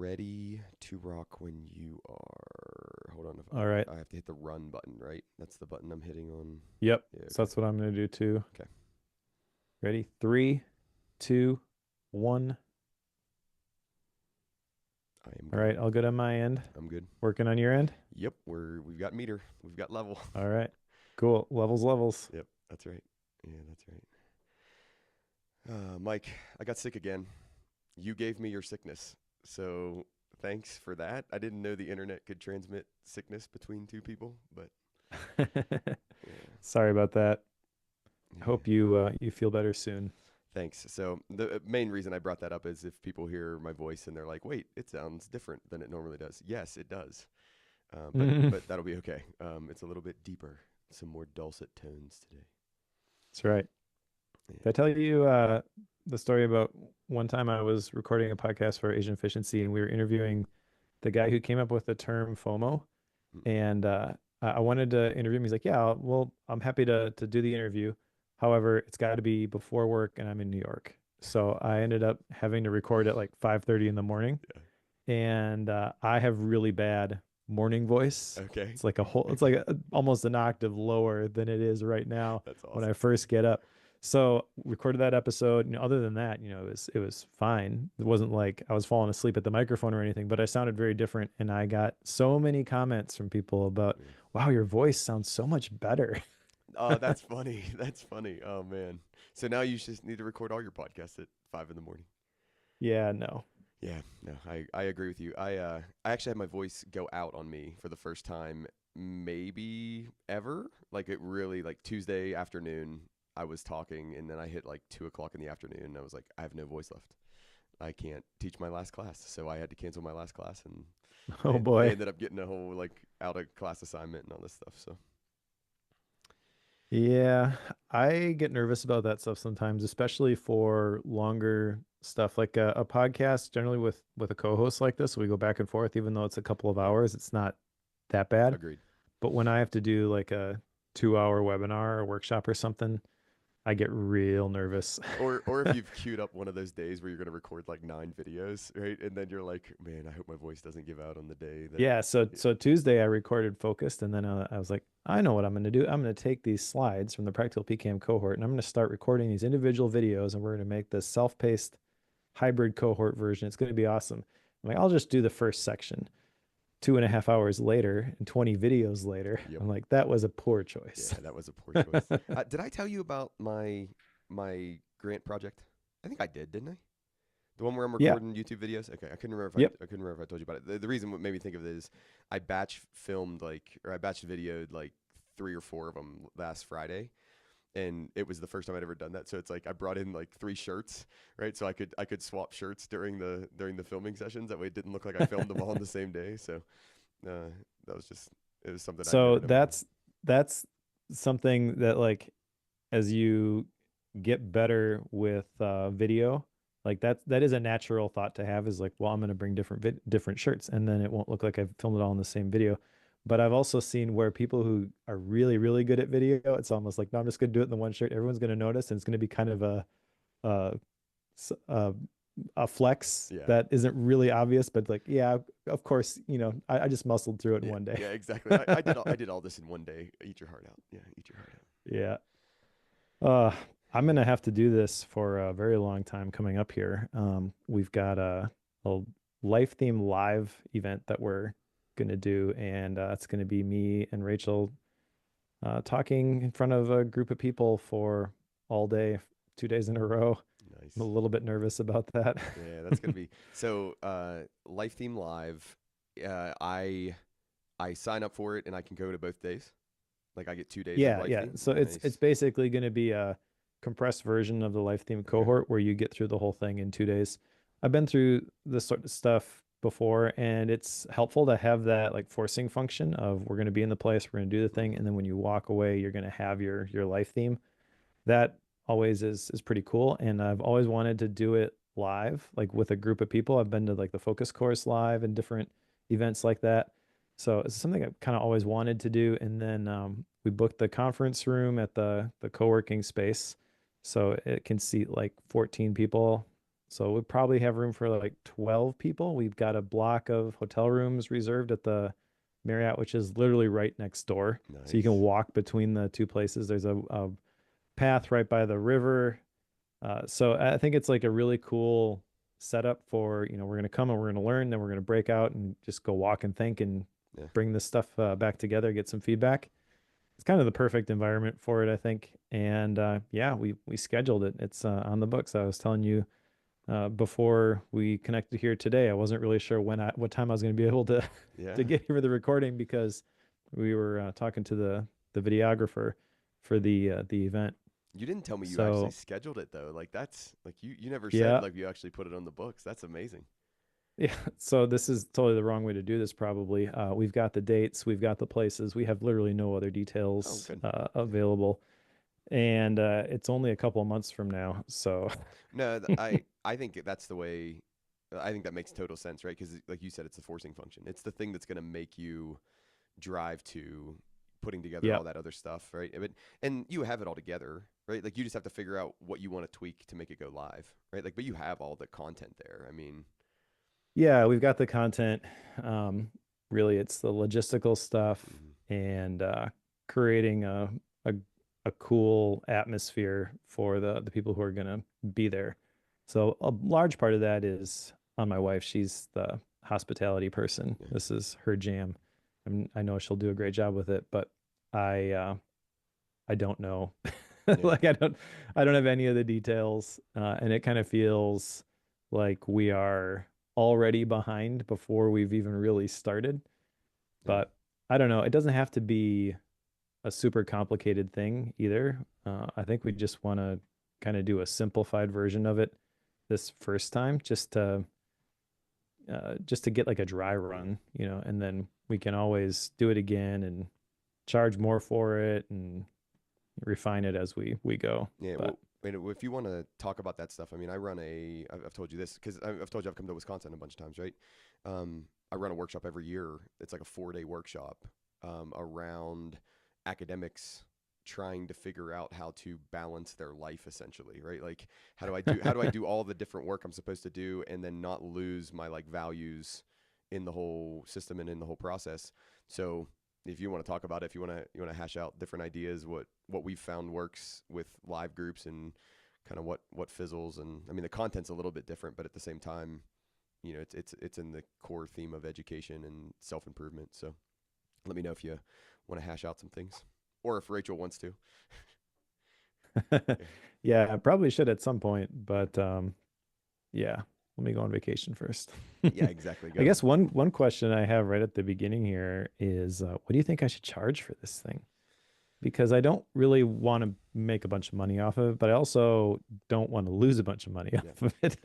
ready to rock when you are. Hold on. All right. I have to hit the run button, right? That's the button I'm hitting on. Yep. Yeah, So okay. that's what I'm going to do too. Okay. Ready? Three, two, one. I am All good. right. All good on my end. I'm good. Working on your end. Yep, we've got meter. We've got level. All right. Cool. Levels, levels. Yep, that's right. Yeah, that's right. Mike, I got sick again. You gave me your sickness. So thanks for that. I didn't know the internet could transmit sickness between two people, but yeah. Sorry about that. I Yeah. hope you feel better soon. Thanks. So the main reason I brought that up is if people hear my voice and they're like, "Wait, it sounds different than it normally does." Yes, it does. But that'll be okay. It's a little bit deeper, some more dulcet tones today. That's right. Yeah. Did I tell you the story about one time I was recording a podcast for Asian Efficiency and we were interviewing the guy who came up with the term FOMO? Mm. And I wanted to interview him. He's like, "Yeah, well, I'm happy to do the interview. However, it's got to be before work, and I'm in New York." So I ended up having to record at like 5:30 in the morning, Yeah. and I have really bad morning voice. Okay. It's like almost an octave lower than it is right now That's when I awesome. first get up. So recorded that episode. Other than that, it was fine. It wasn't like I was falling asleep at the microphone or anything, but I sounded very different. And I got so many comments from people about, Yeah. wow, your voice sounds so much better. Oh, that's funny. That's funny. Oh man. So now you just need to record all your podcasts at 5 in the morning. Yeah, no. Yeah, no, I agree with you. I actually had my voice go out on me for the first time maybe ever. Like it really like Tuesday afternoon I was talking and then I hit like 2 o'clock in the afternoon and I was like, I have no voice left. I can't teach my last class. So I had to cancel my last class and Oh they boy. ended up getting a whole like out of class assignment and all this stuff. So Yeah, I get nervous about that stuff sometimes, especially for longer stuff like a podcast. Generally, with a co-host like this, we go back and forth, even though it's a couple of yep, hours, it's not that bad. agreed. But when I have to do like a 2 hour webinar or workshop or something, I get real nervous. Or if you've queued up one of those days where you're gonna record like 9 videos, right? And then you're like, man, I hope my voice doesn't give out on the day that. Yeah, so Tuesday I recorded focused, and then I was like, I know what I'm going to do. I'm going to take these slides from the Practical PCAM cohort, and I'm going to start recording these individual videos, and we're going to make this self-paced hybrid cohort version. It's going to be awesome. I'm like, I'll just do the first section. 2.5 hours later, and 20 videos later, Yep. I'm like, that was a poor Yeah, choice. that was a poor choice. Did I tell you about my grant project? I think I did, didn't I? The one where I'm Yeah. recording YouTube videos. Okay, I couldn't remember if Yep. I couldn't remember if I told you about it. The reason what made me think of it is I batch filmed like or I batch videoed like 3 or 4 of them last Friday, and it was the first time I'd ever done that. So it's like I brought in like 3 shirts, right? So I could swap shirts during the filming sessions. That way it didn't look like I filmed them all on the same day. So that was just it was something I'd So never done before. that's something that like as you get better with video, like that is a natural thought to have is like, well, I'm going to bring different shirts and then it won't look like I've filmed it all in the same video. But I've also seen where people who are really, really good at video, it's almost like, no, I'm just going to do it in the one shirt. Everyone's going to notice and it's going to be kind of a, s- a, a flex Yeah. that isn't really obvious, but like, yeah, of course, I just muscled through it in Yeah, one day. yeah, exactly. I did all this in one day. Eat your heart out. Yeah, eat your heart out. Yeah. Uh, I'm gonna have to do this for a very long time coming up here. We've got a life theme live event that we're gonna do, and it's gonna be me and Rachel talking in front of a group of people for all day, 2 days in a row. I'm a Nice. little bit nervous about that. Yeah, that's gonna be so. Life Theme Live. I sign up for it and I can go to both days. Like I get 2 days of Yeah, Life yeah. Theme. So it's Nice. basically gonna be a compressed version of the life theme Okay. cohort where you get through the whole thing in 2 days. I've been through this sort of stuff before, and it's helpful to have that like forcing function of we're going to be in the place, we're going to do the thing, Hmm. and then when you walk away, you're going to have your life theme. That always is pretty cool, and I've always wanted to do it live, like with a group of people. I've been to like the focus course live and different events like that. So it's something I've kind of always wanted to do. And then we booked the conference room at the co-working space, so it can seat like 14 people. So we probably have room for like 12 people. We've got a block of hotel rooms reserved at the Marriott, which is literally right next door. So you can Nice. walk between the two places. There's a path right by the river. So I think it's like a really cool setup for, we're going to come and we're going to learn, then we're going to break out and just go walk and think and Yeah. bring this stuff back together, get some feedback. It's kind of the perfect environment for it, I think. And yeah, we scheduled it. It's on the books. I was telling you before we connected here today. I wasn't really sure what time I was going to be able to Yeah. to get here for the recording because we were talking to the videographer for the event. You didn't tell me you actually So scheduled it though. Like that's like you never said yeah, like you actually put it on the books. That's amazing. yeah. So this is totally the wrong way to do this. Probably. We've got the dates, we've got the places, we have literally no other Oh, details good. Yeah. available, and it's only a couple of months from now. So No, I think that's the way. I think that makes total sense, right? Because like you said, it's a forcing function. It's the thing that's going to make you drive to putting together yeah, all that other stuff, right? But and you have it all together, right? Like you just have to figure out what you want to tweak to make it go live, right? Like, but you have all the content there. I mean, yeah, we've got the content. Um, Really, it's the logistical stuff mhm, and creating a a cool atmosphere for the people who are gonna be there. So a large part of that is on my wife. She's the hospitality person. yeah, This is her jam. I know she'll do a great job with it, but I uh, I don't know. yeah, Like I don't have any of the details, and it kind of feels like we are already behind before we've even really started. yeah, But I don't know. It doesn't have to be a super complicated thing either. I think we just want to kind of do a simplified version of it this first time, just to get like a dry yeah, run, and then we can always do it again and charge more for it and refine it as we go. yeah. But Well, if you want to talk about that stuff, I mean, I run a. I've told you this because I've told you I've come to Wisconsin a bunch of times, right? I run a workshop every year. It's like a 4 day workshop around academics trying to figure out how to balance their life essentially, right? Like how do I do all the different work I'm supposed to do and then not lose my like values in the whole system and in the whole process. So if you want to talk about it, if you want to hash out different ideas, what we've found works with live groups and kind of what fizzles, and I mean the content's a little bit different, but at the same time, it's in the core theme of education and self improvement. So let me know if you want to hash out some things, or if Rachel wants to. Yeah, yeah, I probably should at some point, but yeah, let me go on vacation first. yeah, exactly. I Go. guess one question I have right at the beginning here is, what do you think I should charge for this thing? Because I don't really want to make a bunch of money off of it, but I also don't want to lose a bunch of money Yeah. off of it.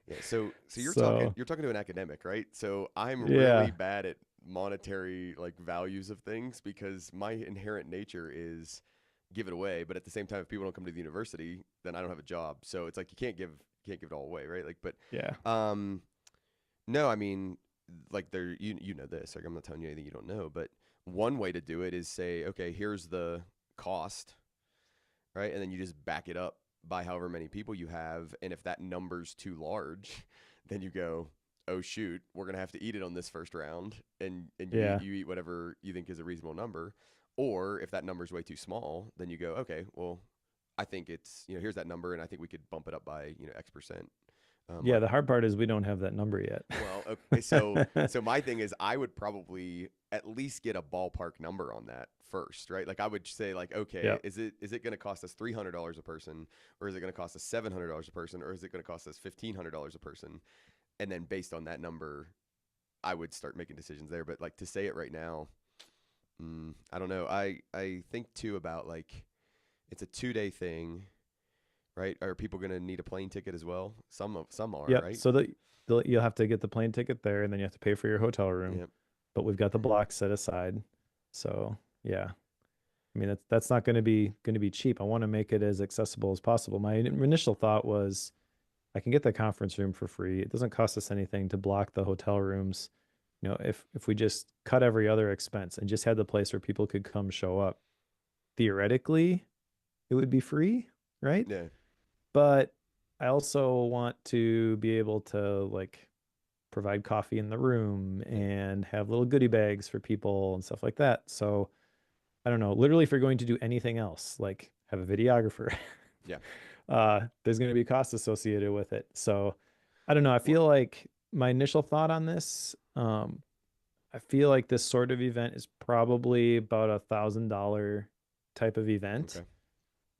Yeah. So So, you're talking to an academic, right? So I'm really yeah. bad at monetary like values of things because my inherent nature is give it away, but at the same time if people don't come to the university, then I don't have a job. So it's like you can't give it all away, right? Like but Yeah. um no, I mean like there you know this. Like I'm not telling you anything you don't know, but one way to do it is say, okay, here's the cost, right? And then you just back it up by however many people you have. And if that number's too large, then you go, oh shoot, we're gonna have to eat it on this first round, and Yeah. you eat whatever you think is a reasonable number. Or if that number's way too small, then you go, okay, well, I think it's here's that number, and I think we could bump it up by X percent. Yeah, Or the hard part is we don't have that number well, okay, so yet. so my thing is I would probably at least get a ballpark number on that first, right? Like I would say like, okay, Yeah. is it going to cost us $300 a person, or is it going to cost us $700 a person, or is it going to cost us $1,500 a person? And then based on that number, I would start making decisions there. But like to say it right now, I don't know. I think too about like it's a 2 day thing, right? Are people going to need a plane ticket as well? Some are, Yep. right? So you'll have to get the plane ticket there, and then you have to pay for your hotel room. Yeah. But we've got the block set aside. So yeah, I mean that's not going to be cheap. I want to make it as accessible as possible. My initial thought was I can get the conference room for free. It doesn't cost us anything to block the hotel rooms. If we just cut every other expense and just had the place where people could come show up, theoretically, it would be free, right? Yeah. But I also want to be able to like provide coffee in the room Yeah. and have little goodie bags for people and stuff like that. So I don't know, literally if you're going to do anything else, like have a videographer, Yeah. there's going to be costs associated with it. So I don't know. I Well, feel like my initial thought on this, I feel like this sort of event is probably about $1,000 type of event, okay.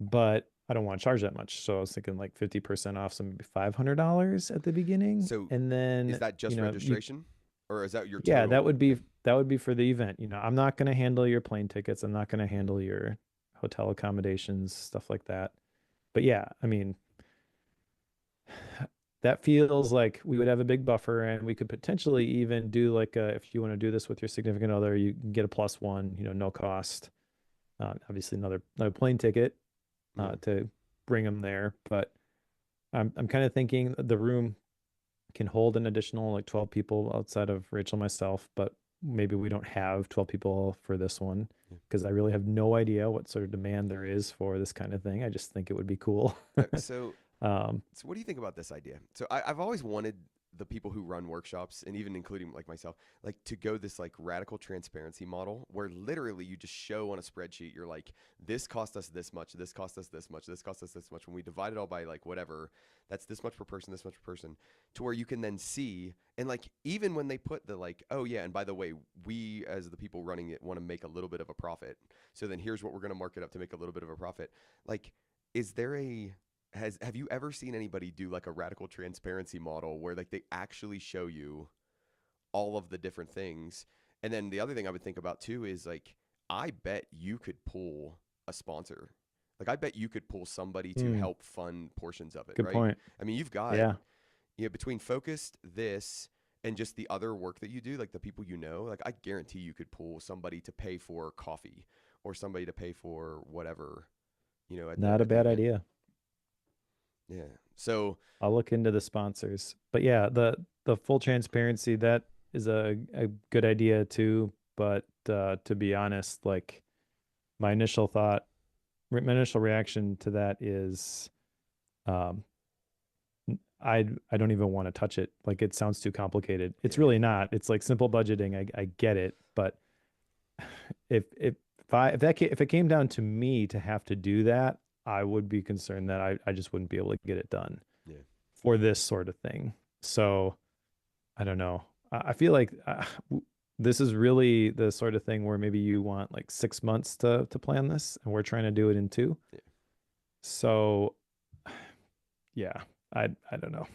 but I don't want to charge that much. So I was thinking like 50% off, so maybe $500 at the beginning. So And is then, that just you, registration or is that your yeah, total? Yeah. that would be for the event. I'm not going to handle your plane tickets. I'm not going to handle your hotel accommodations, stuff like that. But yeah, I mean, that feels like we would have a big buffer and we could potentially even do like if you want to do this with your significant other, you can get a plus one, no cost. Obviously another plane ticket Yeah. to bring them there. But I'm kind of thinking the room can hold an additional like 12 people outside of Rachel and myself, but maybe we don't have 12 people for this one Yeah. because I really have no idea what sort of demand there is for this kind of thing. I just think it would be cool. So um, So what do you think about this idea? So I've always wanted the people who run workshops and even including like myself, like to go this like radical transparency model where literally you just show on a spreadsheet, you're like, this cost us this much, this cost us this much, this cost us this much. When we divide it all by like whatever, that's this much per person, this much per person, to where you can then see and like even when they put the like, oh yeah, and by the way, we as the people running it want to make a little bit of a profit. So then here's what we're gonna mark it up to make a little bit of a profit. Like, is there a have you ever seen anybody do like a radical transparency model where like they actually show you all of the different things? And then the other thing I would think about too is like I bet you could pull a sponsor. Like I bet you could pull somebody to hmm, help fund portions of it, good right? point. I mean, you've got Yeah. between focused this and just the other work that you do, like the people like I guarantee you could pull somebody to pay for coffee or somebody to pay for whatever, at the Not a bad event. idea. Yeah. So I'll look into the sponsors. But yeah, the full transparency, that is a good idea too. But to be honest, like my initial thought, my initial reaction to that is um I don't even want to touch it. Like it sounds too complicated. It's yeah. really not. It's like simple budgeting. I get it, but if it came down to me to have to do that, I would be concerned that I just wouldn't be able to get it done Yeah. for this sort of thing. So I don't know. I feel like this is really the sort of thing where maybe you want like 6 months to plan this, and we're trying to do it in two. Yeah. So yeah, I don't know.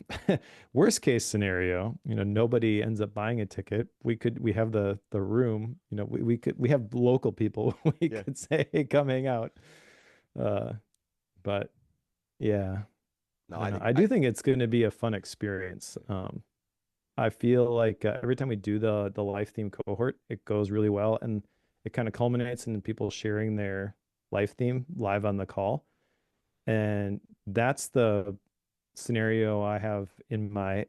Worst case scenario, nobody ends up buying a ticket. We have the room, we have local people we Yeah. could say, hey, come hang out. Uh, but yeah, No, I don't I know. think I I do think it's going to be a fun experience. yeah. I feel like every time we do the life theme cohort, it goes really well, and it kind of culminates in people sharing their life theme live on the call. And that's the scenario I have in my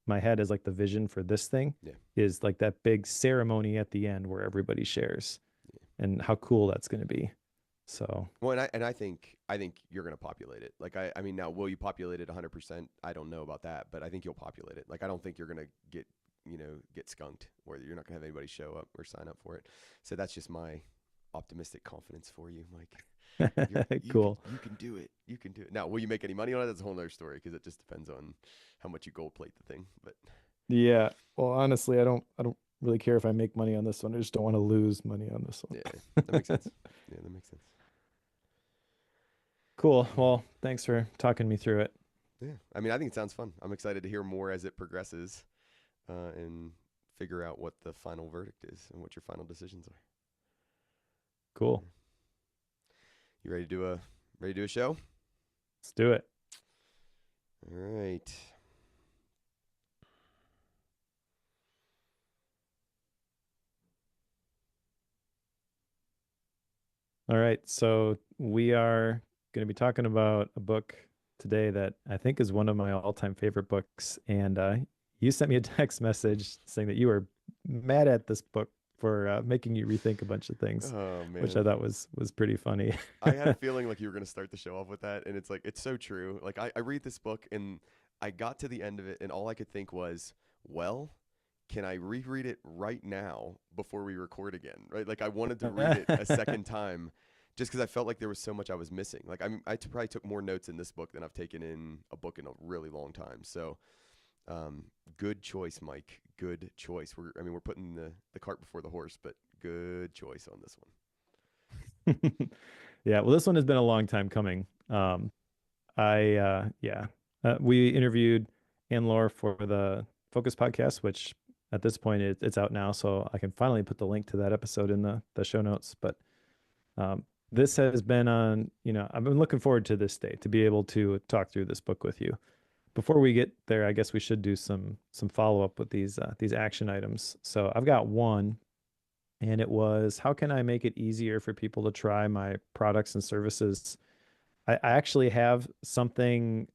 head as like the vision for this thing Yeah. is like that big ceremony at the end where everybody shares and how cool that's going to be. So Well, and I think you're gonna populate it. Like I mean, now will you populate it 100%? I don't know about that, but I think you'll populate it. Like I don't think you're gonna get skunked, where you're not gonna have anybody show up or sign up for it. So that's just my optimistic confidence for you, Mike. cool. You can do it. You can do it. Now, will you make any money on it? That's a whole other story because it just depends on how much you gold plate the thing. But Yeah. Well, honestly, I don't really care if I make money on this one. I just don't want to lose money on this yeah, one. that makes sense. Yeah, that makes sense. Cool. Yeah. Well, thanks for talking me through it. Yeah. I mean, I think it sounds fun. I'm excited to hear more as it progresses, and figure out what the final verdict is and what your final decisions are. Cool. Yeah. You ready to do a show? Let's do it. All right. All right. So we are going to be talking about a book today that I think is one of my all-time favorite books. And you sent me a text message saying that you were mad at this book for making you rethink a bunch of things, Oh which I man. thought was pretty funny. I had a feeling like you were going to start the show off with that. And it's like, it's so true. Like, I read this book and I got to the end of it, and all I could think was, well, can I reread it right now before we record again? Right? Like, I wanted to read it a second time just because I felt like there was so much I was missing. Like, probably took more notes in this book than I've taken in a book in a really long time. So, good choice, Mike. Good choice. We're putting the cart before the horse, but good choice on this one. Yeah, well, this one has been a long time coming. We interviewed Ann Laura for the Focus podcast, which at this point it's out now, so I can finally put the link to that episode in the show notes. But this has been on, I've been looking forward to this day to be able to talk through this book with you. Before we get there, I guess we should do some follow up with these action items. So I've got one, and it was, how can I make it easier for people to try my products and services? I actually have something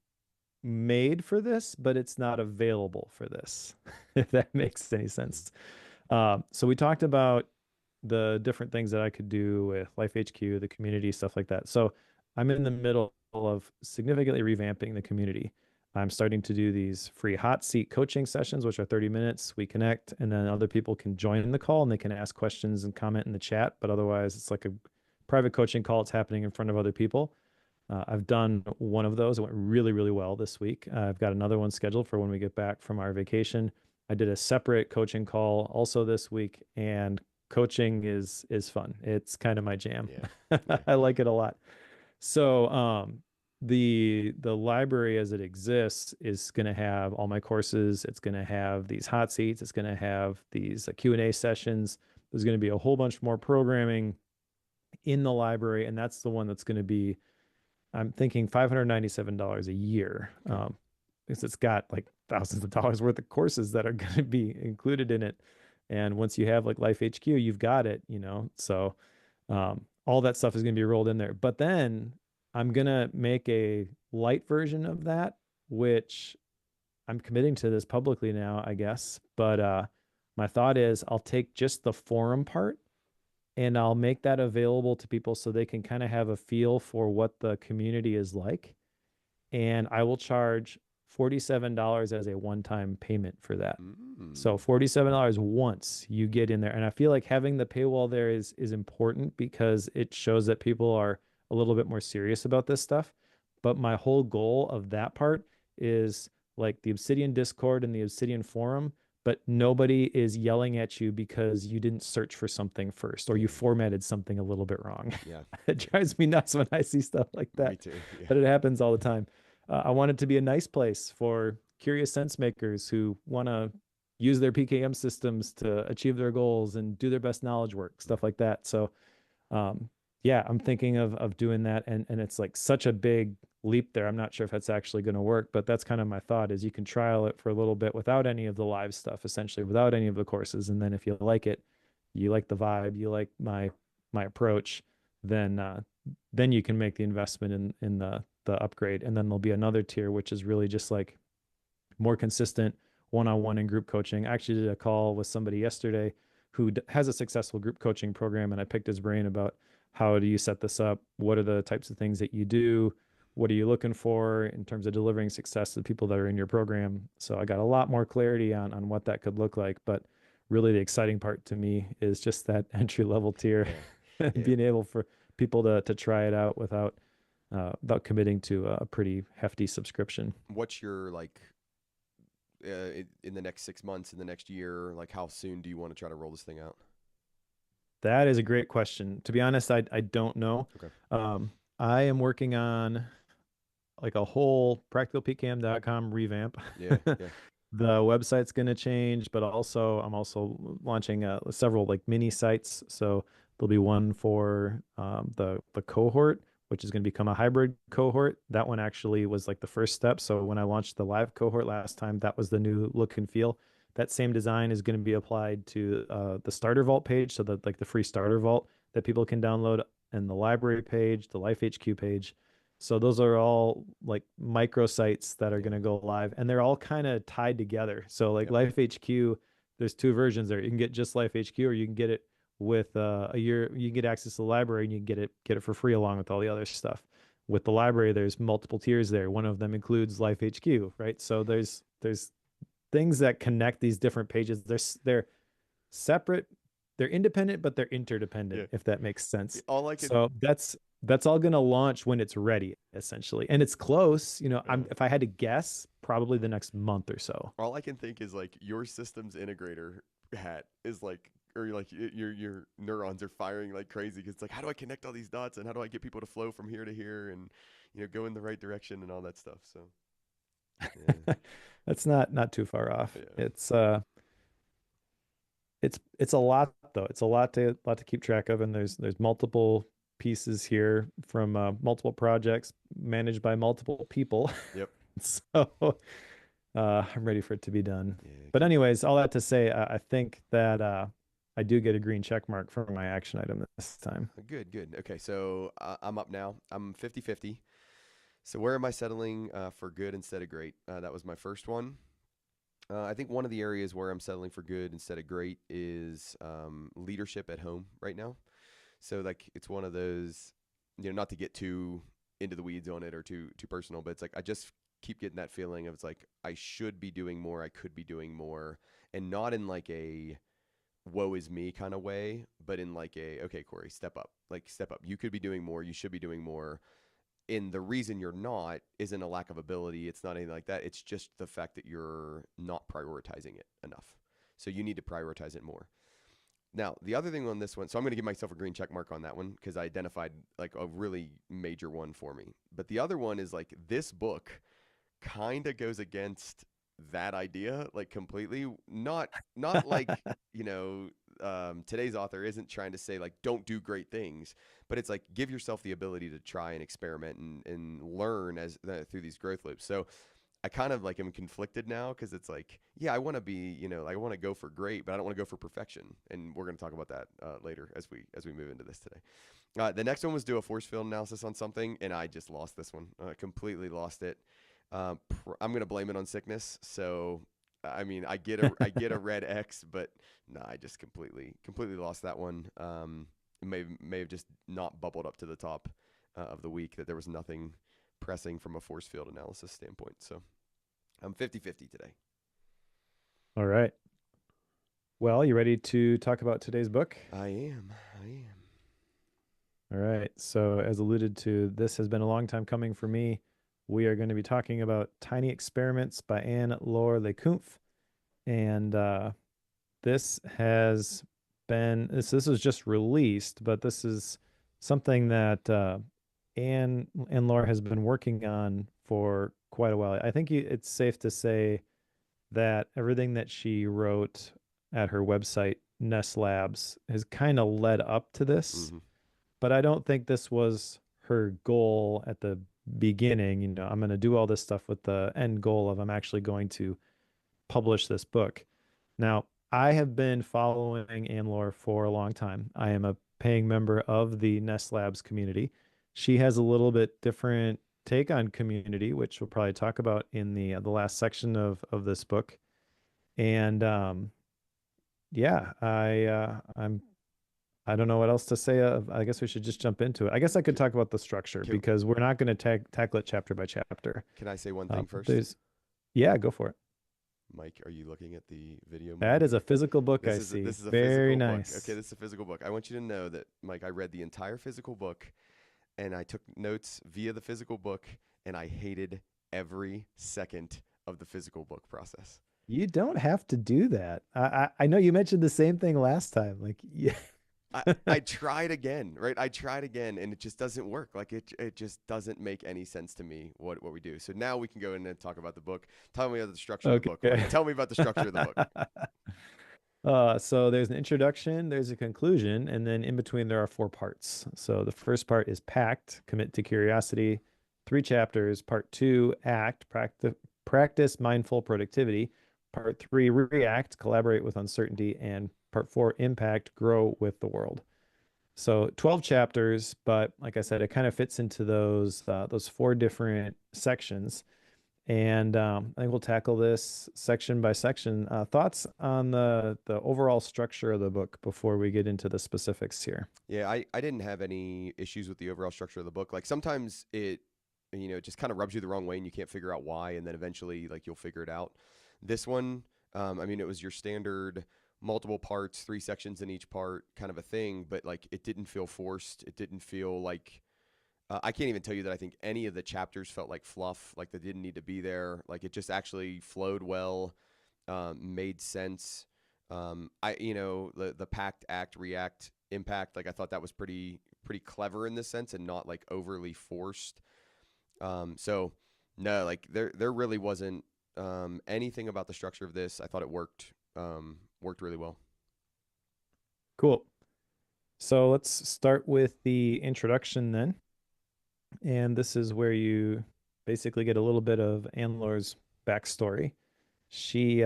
made for this, but it's not available for this, if that makes any sense. So we talked about the different things that I could do with Life HQ, the community, stuff like that. So I'm in the middle of significantly revamping the community. I'm starting to do these free hot seat coaching sessions, which are 30 minutes. We connect, and then other people can join the call and they can ask questions and comment in the chat. But otherwise, it's like a private coaching call. It's happening in front of other people. I've done one of those. It went really, really well this week. I've got another one scheduled for when we get back from our vacation. I did a separate coaching call also this week, and coaching is fun. It's kind of my jam. Yeah. Yeah. I like it a lot. So, the library as it exists is going to have all my courses. It's going to have these hot seats. It's going to have these Q&A sessions. There's going to be a whole bunch more programming in the library, and that's the one that's going to be, I'm thinking $597 a year. Okay. Because it's got like thousands of dollars worth of courses that are going to be included in it. And once you have like Life HQ, you've got it, So all that stuff is going to be rolled in there. But then I'm going to make a light version of that, which I'm committing to this publicly now, I guess. But my thought is I'll take just the forum part and I'll make that available to people so they can kind of have a feel for what the community is like. And I will charge $47 as a one-time payment for that. So Mm. $47 once you get in there. And I feel like having the paywall there is important because it shows that people are a little bit more serious about this stuff. But my whole goal of that part is like the Obsidian Discord and the Obsidian forum, but nobody is yelling at you because you didn't search for something first or you Yeah. formatted something a little bit wrong. Yeah. It Yeah. drives me nuts when I see stuff like Me that, too. Yeah. but it happens all the time. I want it to be a nice place for curious sense makers who want to use their PKM systems to achieve their goals and do their best knowledge work, stuff like that. So, um, yeah, I'm thinking of doing that, and it's like such a big leap there. I'm not sure if that's actually going to work, but that's kind of my thought is you can trial it for a little bit without any of the live stuff, essentially without any of the courses, and then if you like it, you like the vibe, you like my approach, then then you can make the investment in the upgrade, and then there'll be another tier which is really just like more consistent one-on-one and group coaching. I actually did a call with somebody yesterday who has a successful group coaching program, and I picked his brain about how do you set this up? What are the types of things that you do? What are you looking for in terms of delivering success to the people that are in your program? So I got a lot more clarity on what that could look like. But really, the exciting part to me is just that entry level tier Yeah. and Yeah. being able for people to try it out without committing to a pretty hefty subscription. What's your like in the next 6 months, in the next year? Like, how soon do you want to try to roll this thing out? That is a great question. To be honest, I don't know. Okay. Um, I am working on like a whole practicalpcam.com revamp. Yeah. Yeah. The website's going to change, but also I'm also launching several like mini sites. So there'll be one for the cohort, which is going to become a hybrid cohort. That one actually was like the first step. So when I launched the live cohort last time, that was the new look and feel. That same design is going to be applied to the starter vault page, so that like the free starter vault that people can download, and the library page, the Life HQ page. So those are all like micro sites that are Yeah. going to go live, and they're all kind of tied together. So like Yep. Life HQ, there's two versions there. You can get just Life HQ, or you can get it with a year. You can get access to the library, and you can get it for free along with all the other stuff. With the library, there's multiple tiers there. One of them includes Life HQ, right? So there's things that connect these different pages. They're separate, they're independent, but they're Yeah. interdependent, if that makes sense. All I can So that's all going to launch when it's ready, essentially. And it's close. uh, If I had to guess, probably the next month or so. all I can think is like your systems integrator hat is like, or like your neurons are firing like crazy because it's like, how do I connect all these dots and how do I get people to flow from here to here and go in the right direction and all that stuff. So yeah, That's not too far off. yeah, It's a lot though. It's a lot to keep track of, and there's multiple pieces here from multiple projects managed by multiple people. yep, So I'm ready for it to be done. yeah. But anyways, all that to say, I think that I do get a green check mark for my action item this time. Good, good. Okay, so I'm up now. I'm 50-50. So where am I settling for good instead of great? That was my first one. I think one of the areas where I'm settling for good instead of great is leadership at home right now. So like it's one of those, not to get too into the weeds on it or too personal, but it's like I just keep getting that feeling of it's like I should be doing more, I could be doing more, and not in like a woe is me kind of way, but in like a okay, Corey, step up, like step up. You could be doing more, you should be doing more. And the reason you're not isn't a lack of ability. It's not anything like that. It's just the fact that you're not prioritizing it enough. So you need to prioritize it more. Now, the other thing on this one, so I'm going to give myself a green check mark on that one because I identified like a really major one for me. But the other one is like this book kind of goes against that idea like completely. Not like, today's author isn't trying to say like don't do great things, but it's like give yourself the ability to try and experiment and learn as through these growth loops. So I kind of like am conflicted now because it's like, yeah, I want to be, I want to go for great, but I don't want to go for perfection. And we're going to talk about that later as we move into this today. The next one was do a force field analysis on something, and I just lost this one. Completely lost it. I'm going to blame it on sickness. So I mean, I get a red X, but no, I just completely lost that one. It may have just not bubbled up to the top of the week that there was nothing pressing from a force field analysis standpoint. So I'm 50-50 today. All right. Well, you ready to talk about today's book? I am. All right. So, as alluded to, this has been a long time coming for me. We are going to be talking about Tiny Experiments by Anne-Laure Lecumpf. And this has been, this was just released, but this is something that Anne-Laure has been working on for quite a while. I think it's safe to say that everything that she wrote at her website, Nest Labs, has kind of led up to this, Mm-hmm. but I don't think this was her goal at the beginning. I'm going to do all this stuff with the end goal of I'm actually going to publish this book. Now, I have been following Anne-Laure for a long time. I am a paying member of the Nest Labs community. She has a little bit different take on community, which we'll probably talk about in the last section of this book. And yeah, I don't know what else to say. I guess we should just jump into it. I guess I could talk about the structure Can, because we're not going to tackle it chapter by chapter. can I say one thing first? Yeah, go for it. Mike, are you looking at the video That is monitor? a physical book I This is see. this is a Very physical book. nice. Okay, this is a physical book. I want you to know that, Mike, I read the entire physical book, and I took notes via the physical book, and I hated every second of the physical book process. You don't have to do that. I know you mentioned the same thing last time. Like, yeah. I tried again, right? I tried again, and it just doesn't work. Like it just doesn't make any sense to me what we do. So now we can go in and talk about the book. Tell me about the structure of the book. Okay. Mike. Tell me about the structure of the book. So there's an introduction, there's a conclusion, and then in between there are four parts. So the first part is Pact, Commit to Curiosity, 3 chapters. Part 2, Act, Practice Mindful Productivity. Part 3, React, Collaborate with Uncertainty. And Part 4, Impact, Grow with the World. So 12 chapters, but like I said, it kind of fits into those 4 different sections. And I think we'll tackle this section by section. Thoughts on the overall structure of the book before we get into the specifics here? Yeah, I didn't have any issues with the overall structure of the book. Like sometimes it just kind of rubs you the wrong way and you can't figure out why, and then eventually like you'll figure it out. This one, I mean, it was your standard multiple parts, three sections in each part kind of a thing, but like it didn't feel forced. It didn't feel like I can't even tell you that I think any of the chapters felt like fluff, like they didn't need to be there. Like it just actually flowed well, made sense. The pact, act, react, impact. Like I thought that was pretty clever in this sense and not like overly forced. So no, like there really wasn't anything about the structure of this. I thought it worked really well. Cool. So let's start with the introduction then. And this is where you basically get a little bit of Anne-Laure's backstory. She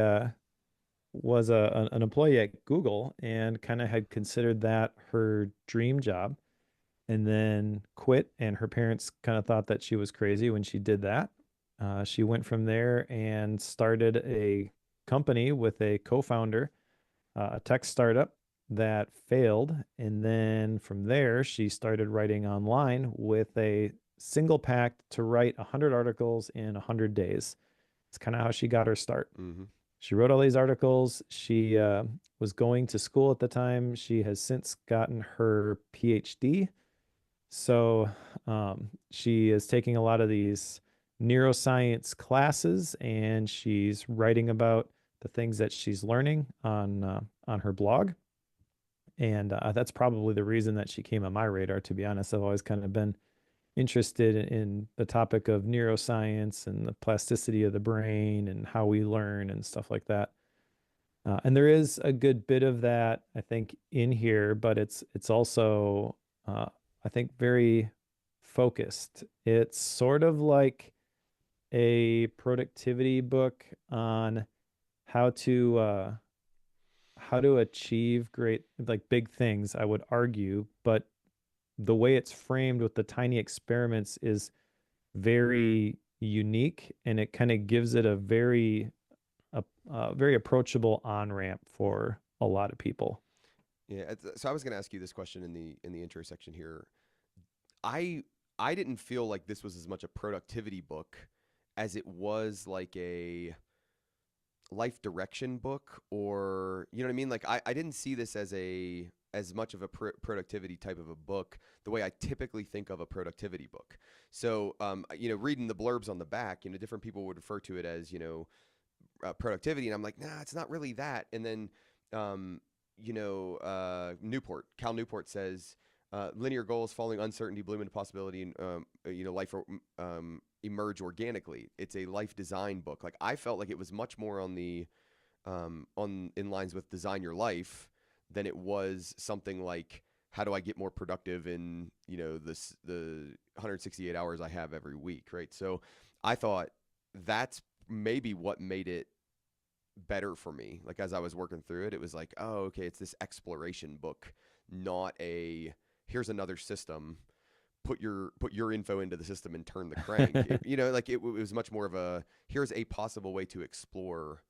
was an employee at Google and kind of had considered that her dream job and then quit. And her parents kind of thought that she was crazy when she did that. She went from there and started a company with a co-founder, a tech startup that failed. And then from there, she started writing online with a single pact to write 100 articles in 100 days. It's kind of how she got her start. Mm-hmm. She wrote all these articles. She was going to school at the time. She has since gotten her PhD. So she is taking a lot of these neuroscience classes, and she's writing about the things that she's learning on her blog. And that's probably the reason that she came on my radar, to be honest. I've always kind of been interested in the topic of neuroscience and the plasticity of the brain and how we learn and stuff like that. And there is a good bit of that, I think, in here, but it's also, I think, very focused. It's sort of like a productivity book on how to achieve great, like big things, I would argue, but the way it's framed with the tiny experiments is very unique, and it kind of gives it a very approachable on ramp for a lot of people. Yeah, so I was going to ask you this question in the intro section here. I I didn't feel like this was as much a productivity book as it was like a life direction book, or you know what I mean? Like I didn't see this as much of a productivity type of a book the way I typically think of a productivity book. So reading the blurbs on the back, different people would refer to it as productivity, and I'm like, nah, it's not really that. And then um, Cal Newport says linear goals, following uncertainty, bloom into possibility, and life emerge organically. It's a life design book. Like I felt like it was much more on the on in lines with design your life than it was something like how do I get more productive in the 168 hours I have every week, right? So I thought that's maybe what made it better for me. Like as I was working through it, it was like, oh, okay, it's this exploration book, not a here's another system. Put your info into the system and turn the crank. It was much more of a here's a possible way to explore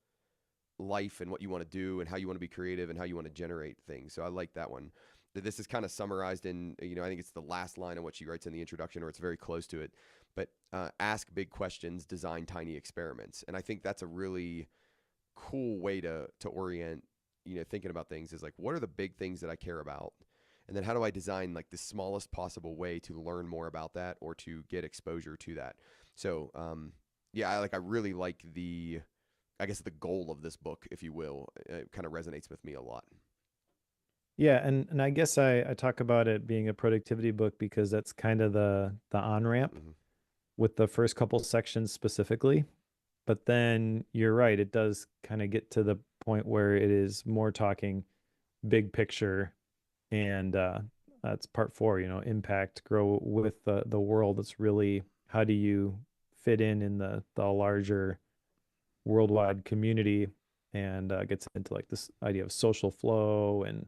life and what you want to do and how you want to be creative and how you want to generate things. So I like that one. This is kind of summarized in, I think it's the last line of what she writes in the introduction, or it's very close to it. But ask big questions, design tiny experiments, and I think that's a really cool way to orient, thinking about things is like, what are the big things that I care about? And then how do I design like the smallest possible way to learn more about that or to get exposure to that? So, yeah, I really like I guess the goal of this book, if you will, it kind of resonates with me a lot. Yeah, and I guess I talk about it being a productivity book because that's kind of the on ramp Mm-hmm. with the first couple sections specifically. But then you're right, it does kind of get to the point where it is more talking big picture, and that's part four, impact, grow with the world. It's really how do you fit in the larger worldwide community, and gets into like this idea of social flow and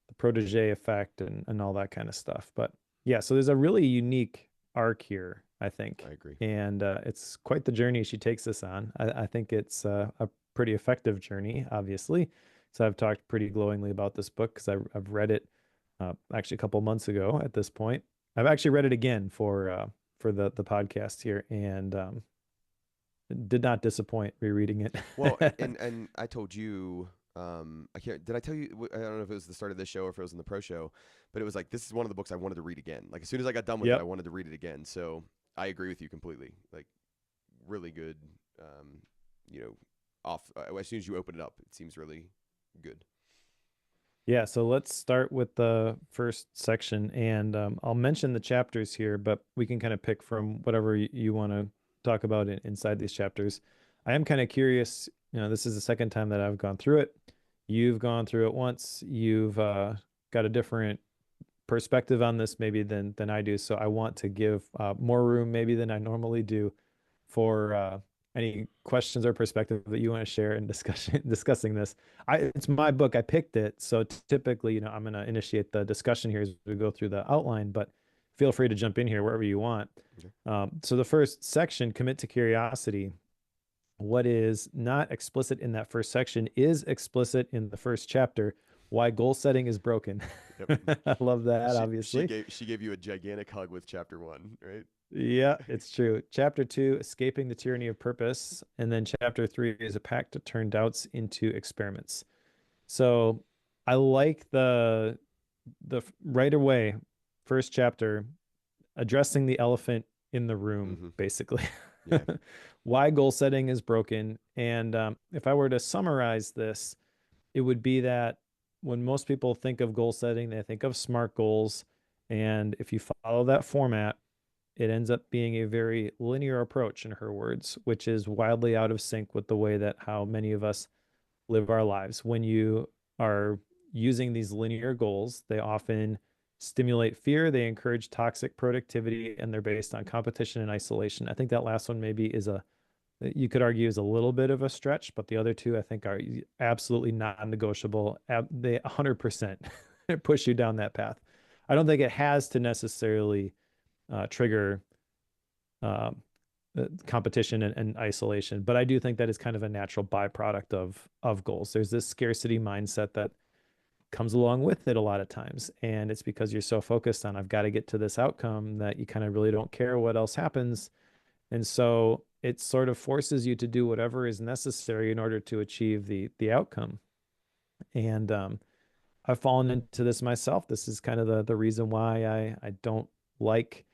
the protege effect and all that kind of stuff. But yeah, so there's a really unique arc here I think. I agree. And it's quite the journey she takes us on. I think it's a pretty effective journey, obviously. So I've talked pretty glowingly about this book because I've read it actually a couple months ago at this point. I've actually read it again for the podcast here, and did not disappoint rereading it. Well, and I told you, I can't. Did I tell you? I don't know if it was the start of this show or if it was in the pro show, but it was like this is one of the books I wanted to read again. Like as soon as I got done with it, I Yep. wanted to read it again. So I agree with you completely. Like really good. Um, you know, as soon as you open it up, it seems really good. Yeah, so let's start with the first section, and I'll mention the chapters here, but we can kind of pick from whatever you want to talk about inside these chapters. I am kind of curious, this is the second time that I've gone through it. You've gone through it once. You've got a different perspective on this maybe than I do, so I want to give more room maybe than I normally do for any questions or perspective that you want to share in discussing this. It's my book. I picked it, so typically, I'm going to initiate the discussion here as we go through the outline. But feel free to jump in here wherever you want. Okay. So the first section, commit to curiosity. What is not explicit in that first section is explicit in the first chapter. Why goal setting is broken. Yep. I love that, She obviously. gave you a gigantic hug with chapter one, right? Yeah, it's true. Chapter 2, escaping the tyranny of purpose, and then chapter 3 is a pact to turn doubts into experiments. So I like the right away first chapter addressing the elephant in the room, Mm-hmm. basically. Yeah. Why goal setting is broken. And if I were to summarize this, it would be that when most people think of goal setting, they think of SMART goals. And if you follow that format, it ends up being a very linear approach, in her words, which is wildly out of sync with the way that how many of us live our lives. When you are using these linear goals, they often stimulate fear, they encourage toxic productivity, and they're based on competition and isolation. I think that last one maybe you could argue is a little bit of a stretch, but the other two I think are absolutely non-negotiable. They 100% push you down that path. I don't think it has to necessarily trigger um, competition and isolation. But I do think that is kind of a natural byproduct of goals. There's this scarcity mindset that comes along with it a lot of times, and it's because you're so focused on I've got to get to this outcome that you kind of really don't care what else happens, and so it sort of forces you to do whatever is necessary in order to achieve the outcome. And I've fallen into this myself. This is kind of the reason why I don't like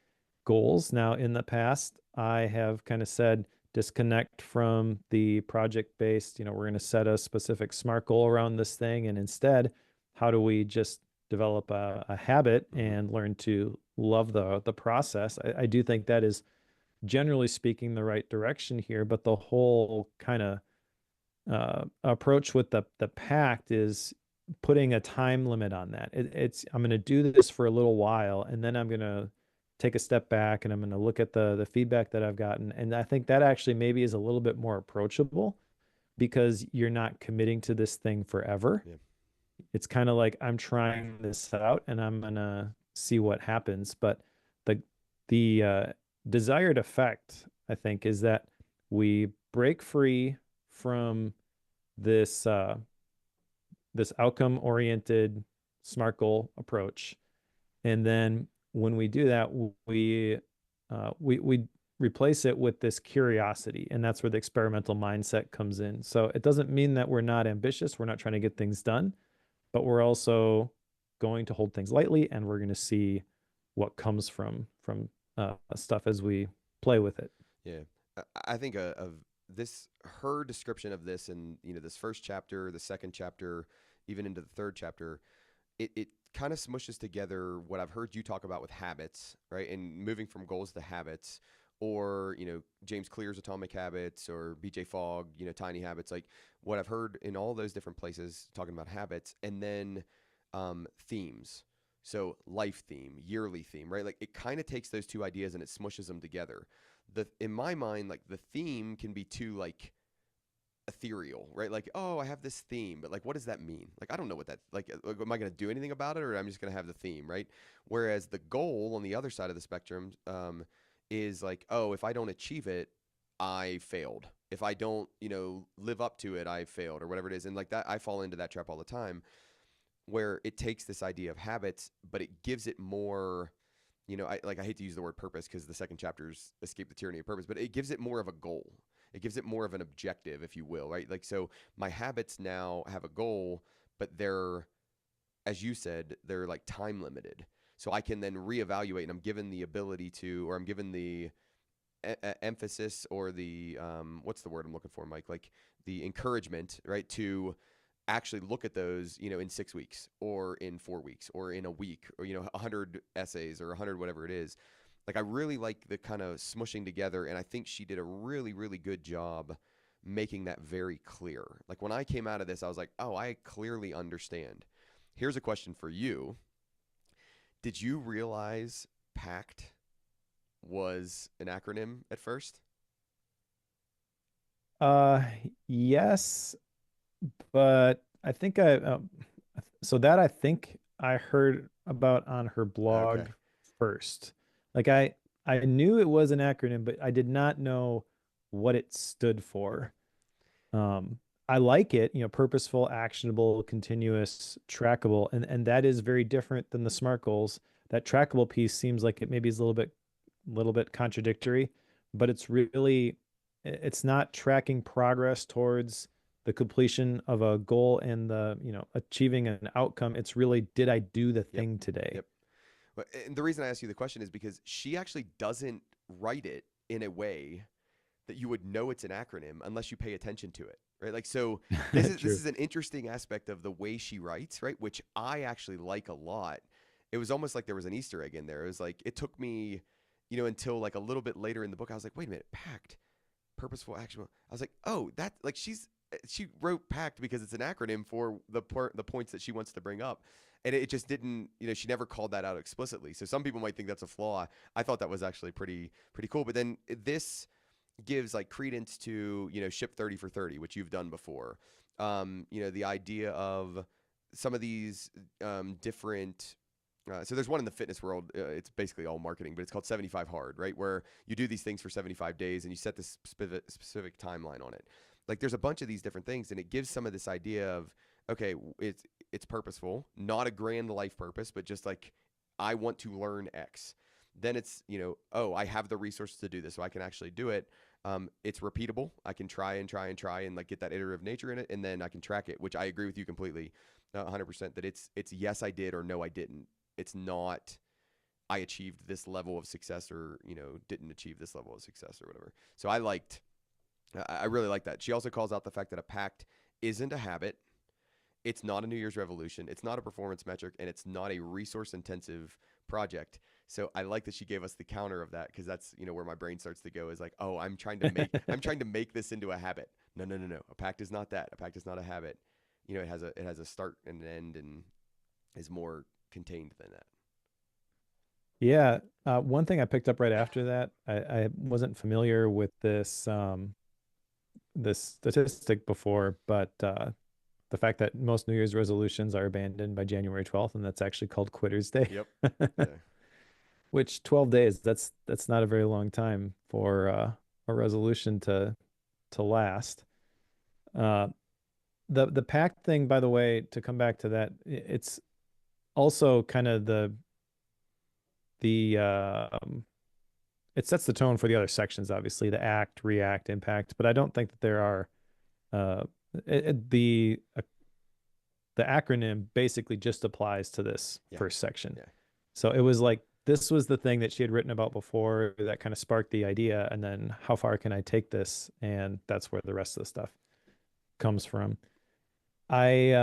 goals. Now, in the past, I have kind of said disconnect from the project based, we're going to set a specific SMART goal around this thing. And instead, how do we just develop a habit Mm-hmm. and learn to love the process? I do think that is generally speaking the right direction here, but the whole kind of approach with the pact is putting a time limit on that. It's I'm going to do this for a little while, and then I'm going to take a step back and I'm going to look at the feedback that I've gotten. And I think that actually maybe is a little bit more approachable because you're not committing to this thing forever. Yeah. It's kind of like I'm trying this out and I'm going to see what happens. But the the desired effect, I think, is that we break free from this this outcome oriented SMART goal approach, and then when we do that, we replace it with this curiosity, and that's where the experimental mindset comes in. So it doesn't mean that we're not ambitious, we're not trying to get things done, but we're also going to hold things lightly, and we're going to see what comes from stuff as we play with it. Yeah, I think of this her description of this, and this first chapter, the second chapter, even into the third chapter. It kind of smushes together what I've heard you talk about with habits, right, and moving from goals to habits, or James Clear's Atomic Habits, or BJ Fogg, Tiny Habits, like what I've heard in all those different places talking about habits, and then themes. So life theme, yearly theme, right? Like it kind of takes those two ideas and it smushes them together. In my mind, like the theme can be too like ethereal, right? Like, oh, I have this theme, but like, what does that mean? Like, I don't know what that like. Am I going to do anything about it, or I'm just going to have the theme, right? Whereas the goal on the other side of the spectrum is like, oh, if I don't achieve it, I failed. If I don't, live up to it, I failed or whatever it is. And like that, I fall into that trap all the time where it takes this idea of habits, but it gives it more, I hate to use the word purpose because the second chapter's escape the tyranny of purpose, but it gives it more of a goal. It gives it more of an objective, if you will, right? Like, so my habits now have a goal, but they're, as you said, they're like time limited. So I can then reevaluate, and I'm given the ability to, or I'm given the emphasis or the what's the word I'm looking for, Mike? Like the encouragement, right, to actually look at those, in 6 weeks or in 4 weeks or in a week or 100 essays or 100 whatever it is. Like I really like the kind of smushing together, and I think she did a really really good job making that very clear. Like when I came out of this, I was like, oh, I clearly understand. Here's a question for you. Did you realize PACT was an acronym at first? Uh, yes, but I think so that I think I heard about on her blog Okay. first. Like I knew it was an acronym, but I did not know what it stood for. I like it, purposeful, actionable, continuous, trackable, and that is very different than the SMART goals. That trackable piece seems like it maybe is a little bit contradictory, but it's not tracking progress towards the completion of a goal and the, achieving an outcome. It's really, did I do the Yep. thing today? Yep. And the reason I ask you the question is because she actually doesn't write it in a way that you would know it's an acronym unless you pay attention to it, right? Like, so this True. is an interesting aspect of the way she writes, right? Which I actually like a lot. It was almost like there was an Easter egg in there. It was like it took me, until like a little bit later in the book, I was like, wait a minute, packed, purposeful, actionable. I was like, oh, that like she wrote packed because it's an acronym for the points that she wants to bring up. And it just didn't, she never called that out explicitly. So some people might think that's a flaw. I thought that was actually pretty cool. But then this gives like credence to, ship 30 for 30, which you've done before. The idea of some of these different so there's one in the fitness world. It's basically all marketing, but it's called 75 Hard, right? Where you do these things for 75 days and you set this specific timeline on it. Like there's a bunch of these different things, and it gives some of this idea of, okay, it's purposeful, not a grand life purpose, but just like I want to learn X. Then it's, oh, I have the resources to do this, so I can actually do it. It's repeatable. I can try and try and try and like get that iterative nature in it, and then I can track it, which I agree with you completely, 100%. That it's yes I did or no I didn't. It's not I achieved this level of success or didn't achieve this level of success or whatever. So I really like that. She also calls out the fact that a pact isn't a habit. It's not a New Year's revolution. It's not a performance metric, and it's not a resource intensive project. So I like that she gave us the counter of that, because that's where my brain starts to go is like, oh, I'm trying to make this into a habit. No, no, no, no. A pact is not that. A pact is not a habit. It has a start and an end, and is more contained than that. Yeah. One thing I picked up right after that, I wasn't familiar with this statistic before, but the fact that most New Year's resolutions are abandoned by January 12th, and that's actually called Quitter's Day. Yep. Yeah. Which 12 days, that's not a very long time for a resolution to last. Uh, the pact thing, by the way, to come back to that, it's also kind of the it sets the tone for the other sections, obviously, the act, react, impact, but I don't think that there are uh it, it- the acronym basically just applies to this Yeah. first section. Yeah. So it was like this was the thing that she had written about before that kind of sparked the idea, and then how far can I take this? And that's where the rest of the stuff comes from. I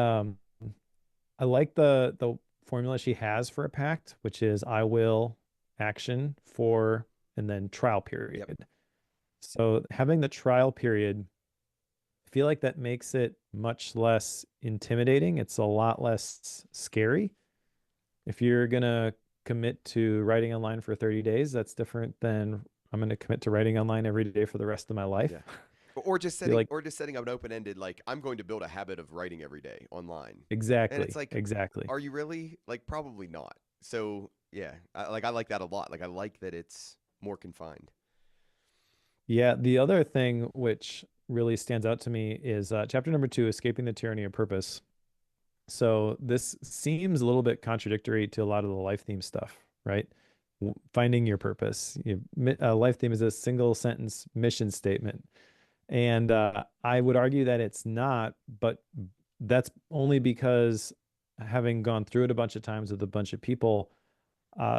I like the formula she has for a pact, which is I will, action, for, and then trial Yep. period. So having the trial period, I feel like that makes it much less intimidating. It's a lot less scary. If you're gonna commit to writing online for 30 days, that's different than I'm gonna commit to writing online every day for the rest of my life. Yeah. Or just I feel like setting up an open ended, like I'm going to build a habit of writing every day online. And it's exactly, like, exactly. are you really? Like probably not. So yeah, I like that a lot. Like I like that it's more confined. Yeah, the other thing which really stands out to me is chapter number 2, Escaping the Tyranny of Purpose. So this seems a little bit contradictory to a lot of the life theme stuff, right? Finding your purpose. Life theme is a single sentence mission statement. And I would argue that it's not, but that's only because having gone through it a bunch of times with a bunch of people,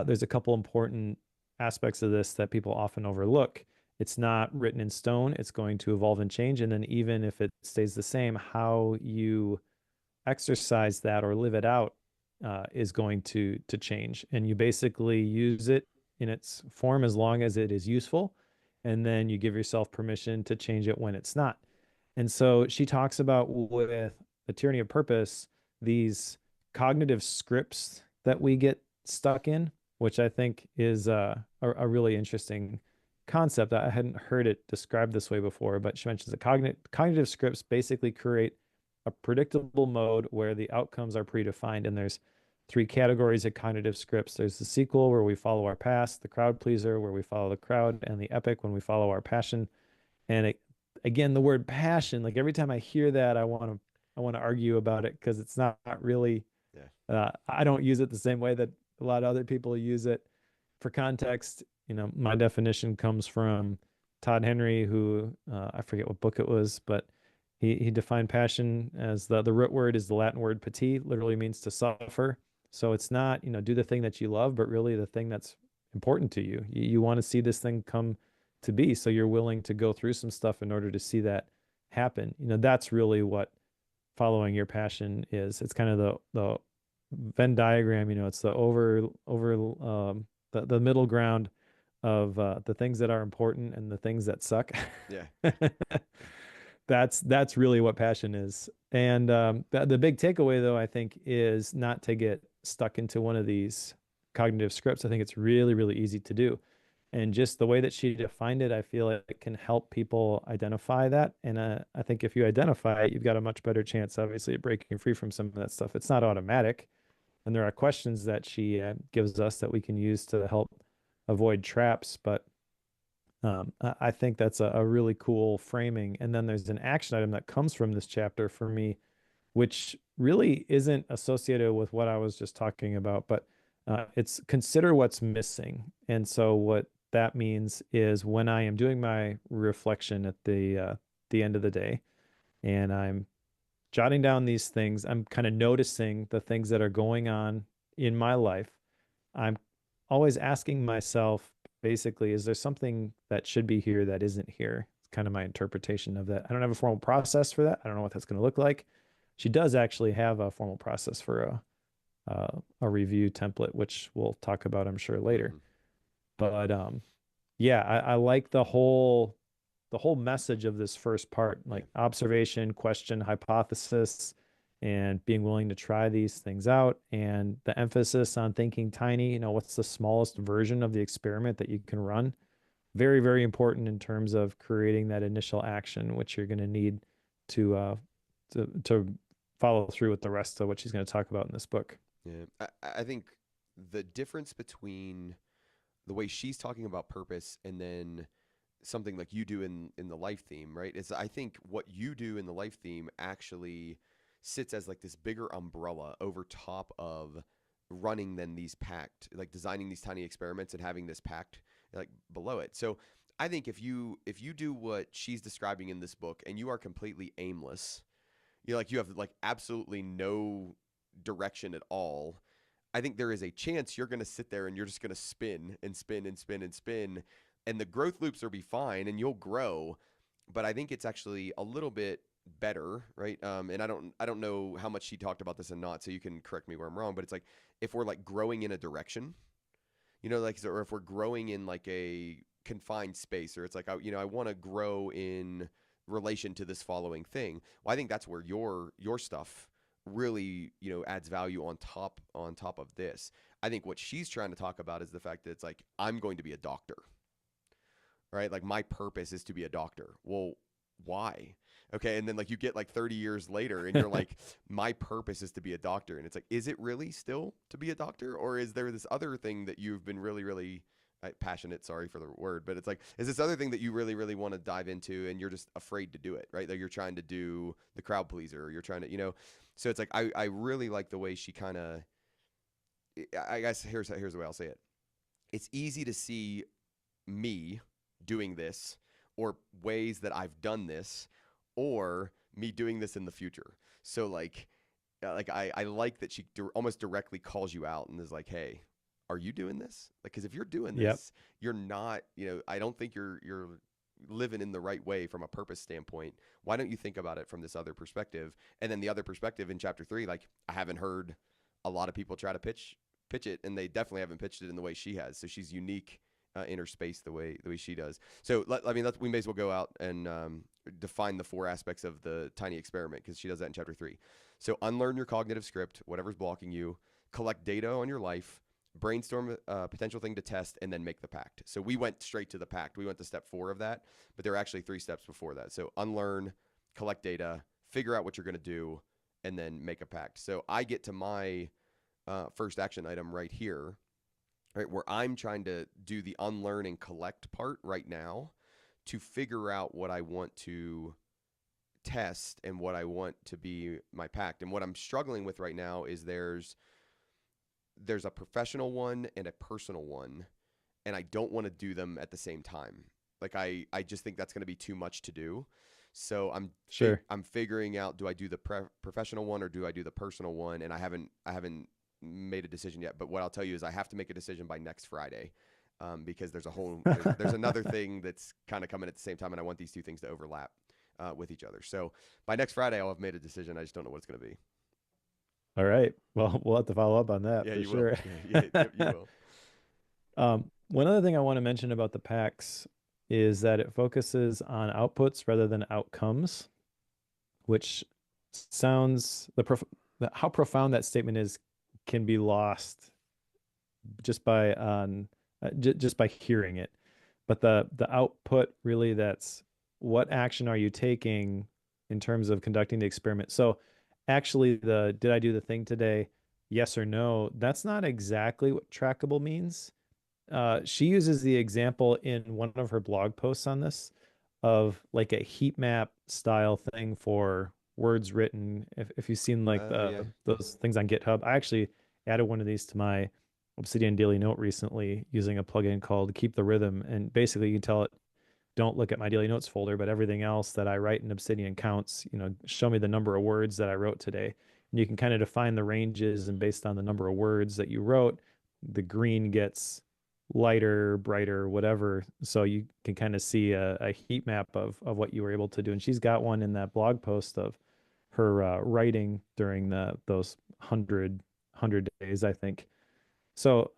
there's a couple important aspects of this that people often overlook. It's not written in stone, it's going to evolve and change. And then even if it stays the same, how you exercise that or live it out is going to change. And you basically use it in its form as long as it is useful, and then you give yourself permission to change it when it's not. And so she talks about with the tyranny of purpose, these cognitive scripts that we get stuck in, which I think is a really interesting concept. I hadn't heard it described this way before, but she mentions that cognitive scripts basically create a predictable mode where the outcomes are predefined. And there's three categories of cognitive scripts. There's the sequel, where we follow our past, the crowd pleaser, where we follow the crowd, and the epic, when we follow our passion. And again, the word passion, like every time I hear that, I want to argue about it because it's not really. Yeah. I don't use it the same way that a lot of other people use it. For context, my definition comes from Todd Henry, who I forget what book it was, but he defined passion as the root word is the Latin word pati, literally means to suffer. So it's not, do the thing that you love, but really the thing that's important to you. You want to see this thing come to be. So you're willing to go through some stuff in order to see that happen. That's really what following your passion is. It's kind of the Venn diagram, it's the the middle ground of the things that are important and the things that suck. Yeah. That's really what passion is. And the big takeaway, though, I think, is not to get stuck into one of these cognitive scripts. I think it's really, really easy to do. And just the way that she defined it, I feel like it can help people identify that. And I think if you identify it, you've got a much better chance, obviously, of breaking free from some of that stuff. It's not automatic. And there are questions that she gives us that we can use to help avoid traps. But I think that's a really cool framing. And then there's an action item that comes from this chapter for me, which really isn't associated with what I was just talking about, but it's consider what's missing. And so what that means is when I am doing my reflection at the end of the day, and I'm jotting down these things, I'm kind of noticing the things that are going on in my life. I'm always asking myself, basically, is there something that should be here that isn't here? It's kind of my interpretation of that. I don't have a formal process for that. I don't know what that's going to look like. She does actually have a formal process for a review template, which we'll talk about, I'm sure, later. Mm-hmm. But yeah, I like the whole message of this first part, Yeah. like observation, question, hypothesis, and being willing to try these things out. And the emphasis on thinking tiny, what's the smallest version of the experiment that you can run? Very, very important in terms of creating that initial action, which you're going to need to to follow through with the rest of what she's going to talk about in this book. Yeah. I think the difference between the way she's talking about purpose and then something like you do in the life theme, right? Is I think what you do in the life theme actually sits as like this bigger umbrella over top of running then these packed, like designing these tiny experiments and having this packed like below it. So I think if you do what she's describing in this book and you are completely aimless, you have like absolutely no direction at all. I think there is a chance you're going to sit there and you're just going to spin and spin and spin and spin, and the growth loops will be fine and you'll grow. But I think it's actually a little bit better, right? And I don't know how much she talked about this and not, so you can correct me where I'm wrong. But it's like if we're like growing in a direction, like or if we're growing in like a confined space, or it's like I want to grow in relation to this following thing. Well, I think that's where your stuff really adds value on top of this. I think what she's trying to talk about is the fact that it's like I'm going to be a doctor, right? Like my purpose is to be a doctor. Well, why? Okay, and then like you get like 30 years later and you're like my purpose is to be a doctor, and it's like is it really still to be a doctor, or is there this other thing that you've been really really passionate, sorry for the word, but it's like, is this other thing that you really, really want to dive into and you're just afraid to do it, right? That you're trying to do the crowd pleaser, or you're trying to, so it's like, I really like the way she kind of, I guess here's the way I'll say it. It's easy to see me doing this, or ways that I've done this, or me doing this in the future. So like I like that she almost directly calls you out and is like, hey, are you doing this? Like, because if you're doing Yep. this, you're not, I don't think you're living in the right way from a purpose standpoint. Why don't you think about it from this other perspective? And then the other perspective in chapter 3, like, I haven't heard a lot of people try to pitch it, and they definitely haven't pitched it in the way she has. So she's unique in her space the way she does. So we may as well go out and define the 4 aspects of the tiny experiment, because she does that in chapter 3. So unlearn your cognitive script, whatever's blocking you, collect data on your life, brainstorm a potential thing to test, and then make the pact. So we went straight to the pact. We went to step 4 of that, but there are actually 3 steps before that. So unlearn, collect data, figure out what you're going to do, and then make a pact. So I get to my first action item right here, right, where I'm trying to do the unlearn and collect part right now to figure out what I want to test and what I want to be my pact. And what I'm struggling with right now is there's a professional one and a personal one, and I don't want to do them at the same time. Like, I just think that's going to be too much to do. So Sure. I'm figuring out, do I do the professional one or do I do the personal one? And I haven't made a decision yet. But what I'll tell you is I have to make a decision by next Friday, because there's another thing that's kind of coming at the same time, and I want these 2 things to overlap with each other. So by next Friday, I'll have made a decision. I just don't know what it's going to be. All right. Well, we'll have to follow up on that Yeah, for you will. sure. You will. One other thing I want to mention about the packs is that it focuses on outputs rather than outcomes, which sounds how profound that statement is can be lost just by hearing it. But the output, really, that's what action are you taking in terms of conducting the experiment. So actually, did I do the thing today? Yes or no. That's not exactly what trackable means. She uses the example in one of her blog posts on this of like a heat map style thing for words written. If you've seen like Yeah. those things on GitHub, I actually added one of these to my Obsidian Daily Note recently using a plugin called Keep the Rhythm. And basically, you can tell it, don't look at my Daily Notes folder, but everything else that I write in Obsidian counts. Show me the number of words that I wrote today. And you can kind of define the ranges, and based on the number of words that you wrote, the green gets lighter, brighter, whatever. So you can kind of see a heat map of what you were able to do. And she's got one in that blog post of her writing during those 100 days, I think. So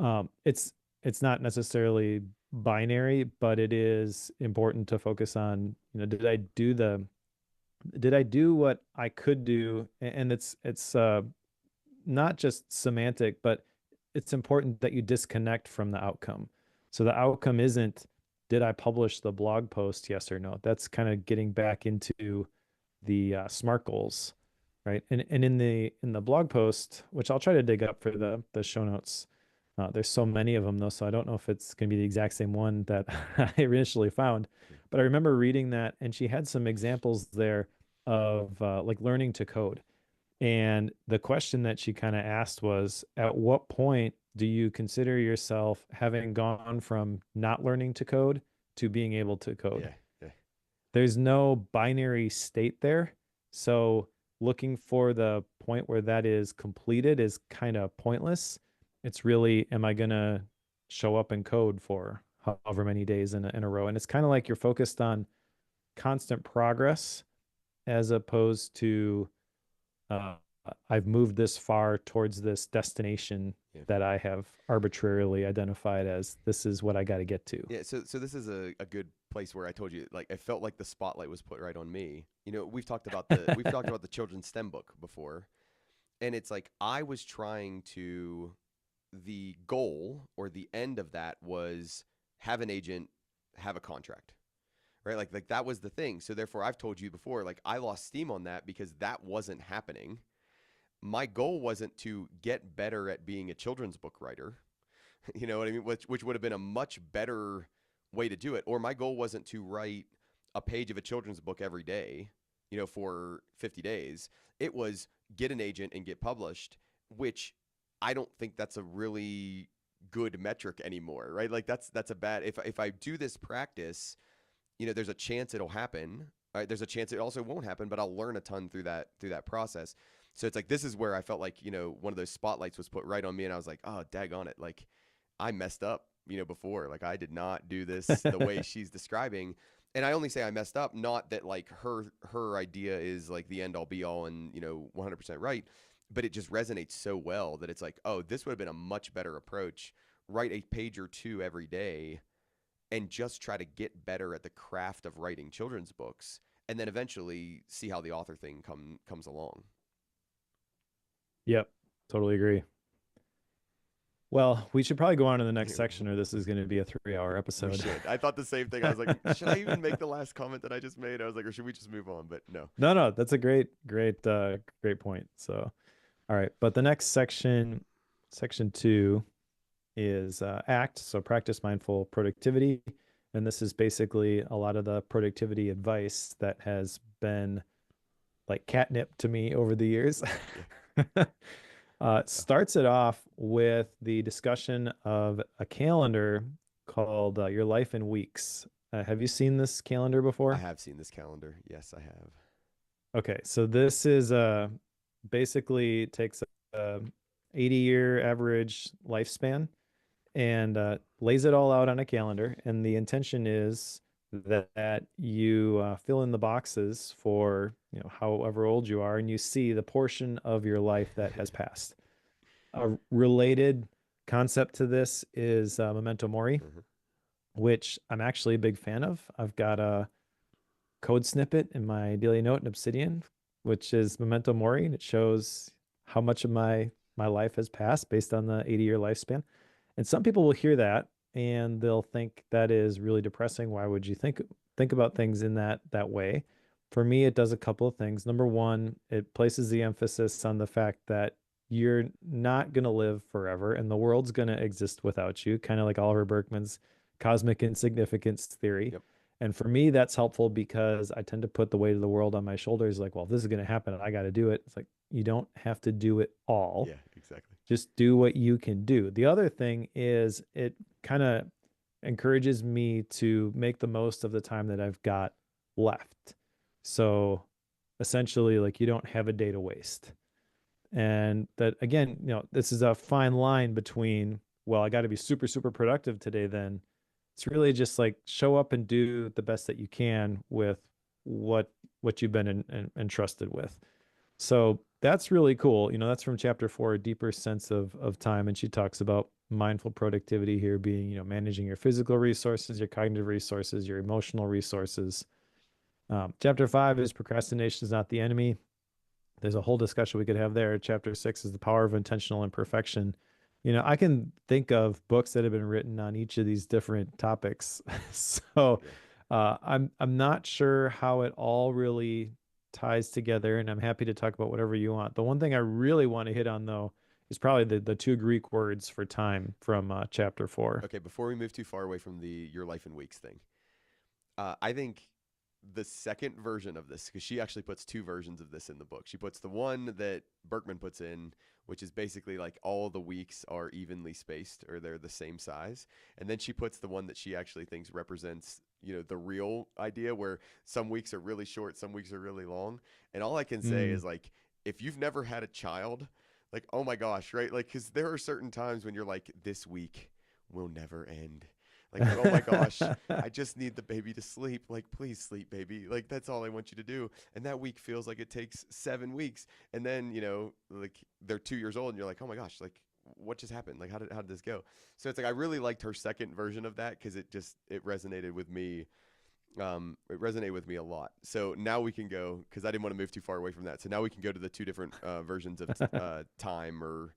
it's not necessarily binary, but it is important to focus on, did I do what I could do? And it's not just semantic, but it's important that you disconnect from the outcome. So the outcome isn't, did I publish the blog post, yes or no? That's kind of getting back into the SMART goals, right? And in the blog post, which I'll try to dig up for the show notes. There's so many of them though, so I don't know if it's going to be the exact same one that I initially found. But I remember reading that, and she had some examples there of like learning to code. And the question that she kind of asked was, at what point do you consider yourself having gone from not learning to code to being able to code? Yeah. Yeah. There's no binary state there. So looking for the point where that is completed is kind of pointless. It's really, am I going to show up and code for however many days in a row? And it's kind of like you're focused on constant progress as opposed to uh, I've moved this far towards this destination Yeah. that I have arbitrarily identified as this is what I got to get to. Yeah, so this is a good place where I told you, like, I felt like the spotlight was put right on me. We've talked about the children's STEM book before, and it's like I was trying to, the goal or the end of that was have an agent, have a contract, right? Like that was the thing. So therefore, I've told you before, like, I lost steam on that because that wasn't happening. My goal wasn't to get better at being a children's book writer. You know what I mean? Which would have been a much better way to do it. Or my goal wasn't to write a page of a children's book every day, for 50 days. It was get an agent and get published, which I don't think that's a really good metric anymore, right? Like that's a bad if I do this practice, there's a chance it'll happen. Right? There's a chance it also won't happen, but I'll learn a ton through that process. So it's like this is where I felt like, one of those spotlights was put right on me and I was like, "Oh, daggone it. Like I messed up, before. Like I did not do this the way she's describing." And I only say I messed up, not that like her idea is like the end all be all and 100% right, but it just resonates so well that it's like, oh, this would have been a much better approach. Write a page or two every day, and just try to get better at the craft of writing children's books, and then eventually see how the author thing comes along. Yep, totally agree. Well, we should probably go on to the next section, or this is going to be a 3-hour We episode. should. I thought the same thing. I was like, should I even make the last comment that I just made? I was like, or should we just move on? But no. No, no, that's a great point. So, all right, but the next section, section 2, is ACT, so practice mindful productivity, and this is basically a lot of the productivity advice that has been like catnip to me over the years. Yeah. Starts it off with the discussion of a calendar called Your Life in Weeks. Have you seen this calendar I before? have seen this calendar. Yes, I have. Okay, so this is basically takes a 80-year average lifespan and lays it all out on a calendar. And the intention is that you fill in the boxes for however old you are, and you see the portion of your life that has passed. A related concept to this is Memento Mori, Mhm. which I'm actually a big fan of. I've got a code snippet in my daily note in Obsidian, which is Memento Mori, and it shows how much of my life has passed based on the 80-year lifespan. And some people will hear that and they'll think that is really depressing. Why would you think about things in that way? For me, it does a couple of things. Number one, it places the emphasis on the fact that you're not going to live forever and the world's going to exist without you, kind of like Oliver Berkman's cosmic insignificance theory. Yep. And for me, that's helpful because I tend to put the weight of the world on my shoulders. Like, well, if this is going to happen and I got to do it. It's like, you don't have to do it all. Yeah, exactly. Just do what you can do. The other thing is it kind of encourages me to make the most of the time that I've got left. So essentially, like, you don't have a day to waste. And that, again, this is a fine line between, well, I got to be super, super productive today, then. It's really just like show up and do the best that you can with what you've been entrusted with. So that's really cool. That's from chapter 4, a deeper sense of time. And she talks about mindful productivity here being, managing your physical resources, your cognitive resources, your emotional resources. Chapter 5 is procrastination is not the enemy. There's a whole discussion we could have there. Chapter 6 is the power of intentional imperfection. I can think of books that have been written on each of these different topics. So Yeah. I'm not sure how it all really ties together, and I'm happy to talk about whatever you want. The one thing I really want to hit on, though, is probably the two Greek words for time from chapter 4. Okay, before we move too far away from the your life in weeks thing, I think the second version of this, because she actually puts two versions of this in the book. She puts the one that Berkman puts in, which is basically like all the weeks are evenly spaced or they're the same size. And then she puts the one that she actually thinks represents, the real idea where some weeks are really short, some weeks are really long. And all I can say Mm. is like, if you've never had a child, like, oh my gosh, right? Like, because there are certain times when you're like, this week will never end. Like, oh my gosh, I just need the baby to sleep. Like, please sleep, baby. Like, that's all I want you to do. And that week feels like it takes 7 weeks. And then, like they're 2 years old and you're like, oh my gosh, like what just happened? Like, how did this go? So it's like, I really liked her second version of that because it resonated with me. It resonated with me a lot. So now we can go, because I didn't want to move too far away from that. So now we can go to the two different versions of time, or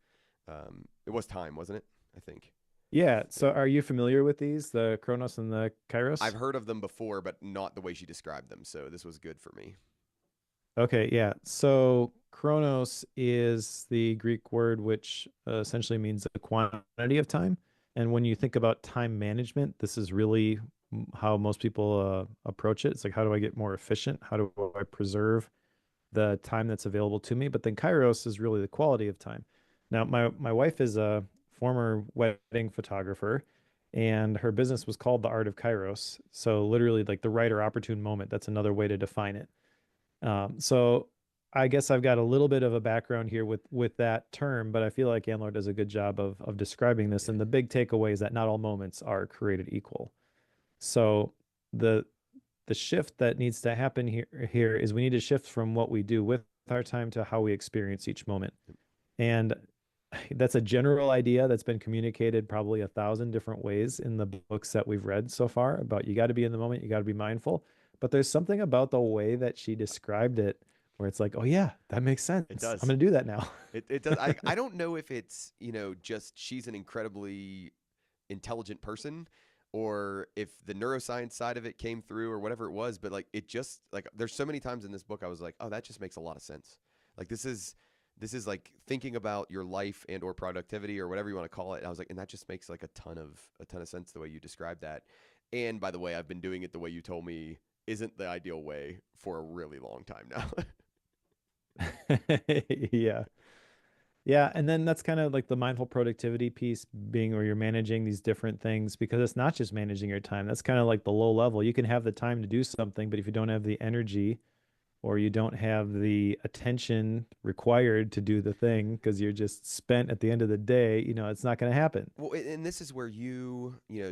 it was time, wasn't it? I think. Yeah. Yeah. So are you familiar with these, the Chronos and the I've Kairos? heard of them before, but not the way she described them. So this was good for me. Okay, yeah. So Chronos is the Greek word which essentially means the quantity of time, And when you think about time management, this is really how most people approach it. It's like, how do I get more efficient? How do I preserve the time that's available to me? But then Kairos is really the quality of time. Now, my wife is a former wedding photographer, and her business was called the Art of Kairos. So literally, like the right or opportune moment. That's another way to define it. So I guess I've got a little bit of a background here with that term, but I feel like Anlor does a good job of describing this. Yeah. And the big takeaway is that not all moments are created equal. So the the shift that needs to happen here is we need to shift from what we do with our time to how we experience each moment. And that's a general idea that's been communicated probably 1,000 different ways in the books that we've read so far about you got to be in the moment, you got to be mindful. But there's something about the way that she described it where it's like, oh yeah, that makes It sense. I'm does. going to do that now. It does. I don't know if it's, just she's an incredibly intelligent person or if the neuroscience side of it came through or whatever it was, but like it just like there's so many times in this book I was like, "Oh, that just makes a lot of sense." Like this is like thinking about your life and or productivity or whatever you want to call it. I was like, and that just makes like a ton of sense the way you described that. And by the way, I've been doing it the way you told me isn't the ideal way for a really long time now. Yeah. Yeah, and then that's kind of like the mindful productivity piece being where you're managing these different things because it's not just managing your time. That's kind of like the low level. You can have the time to do something, but if you don't have the energy or you don't have the attention required to do the thing because you're just spent at the end of the day, it's not going to happen. Well, and this is where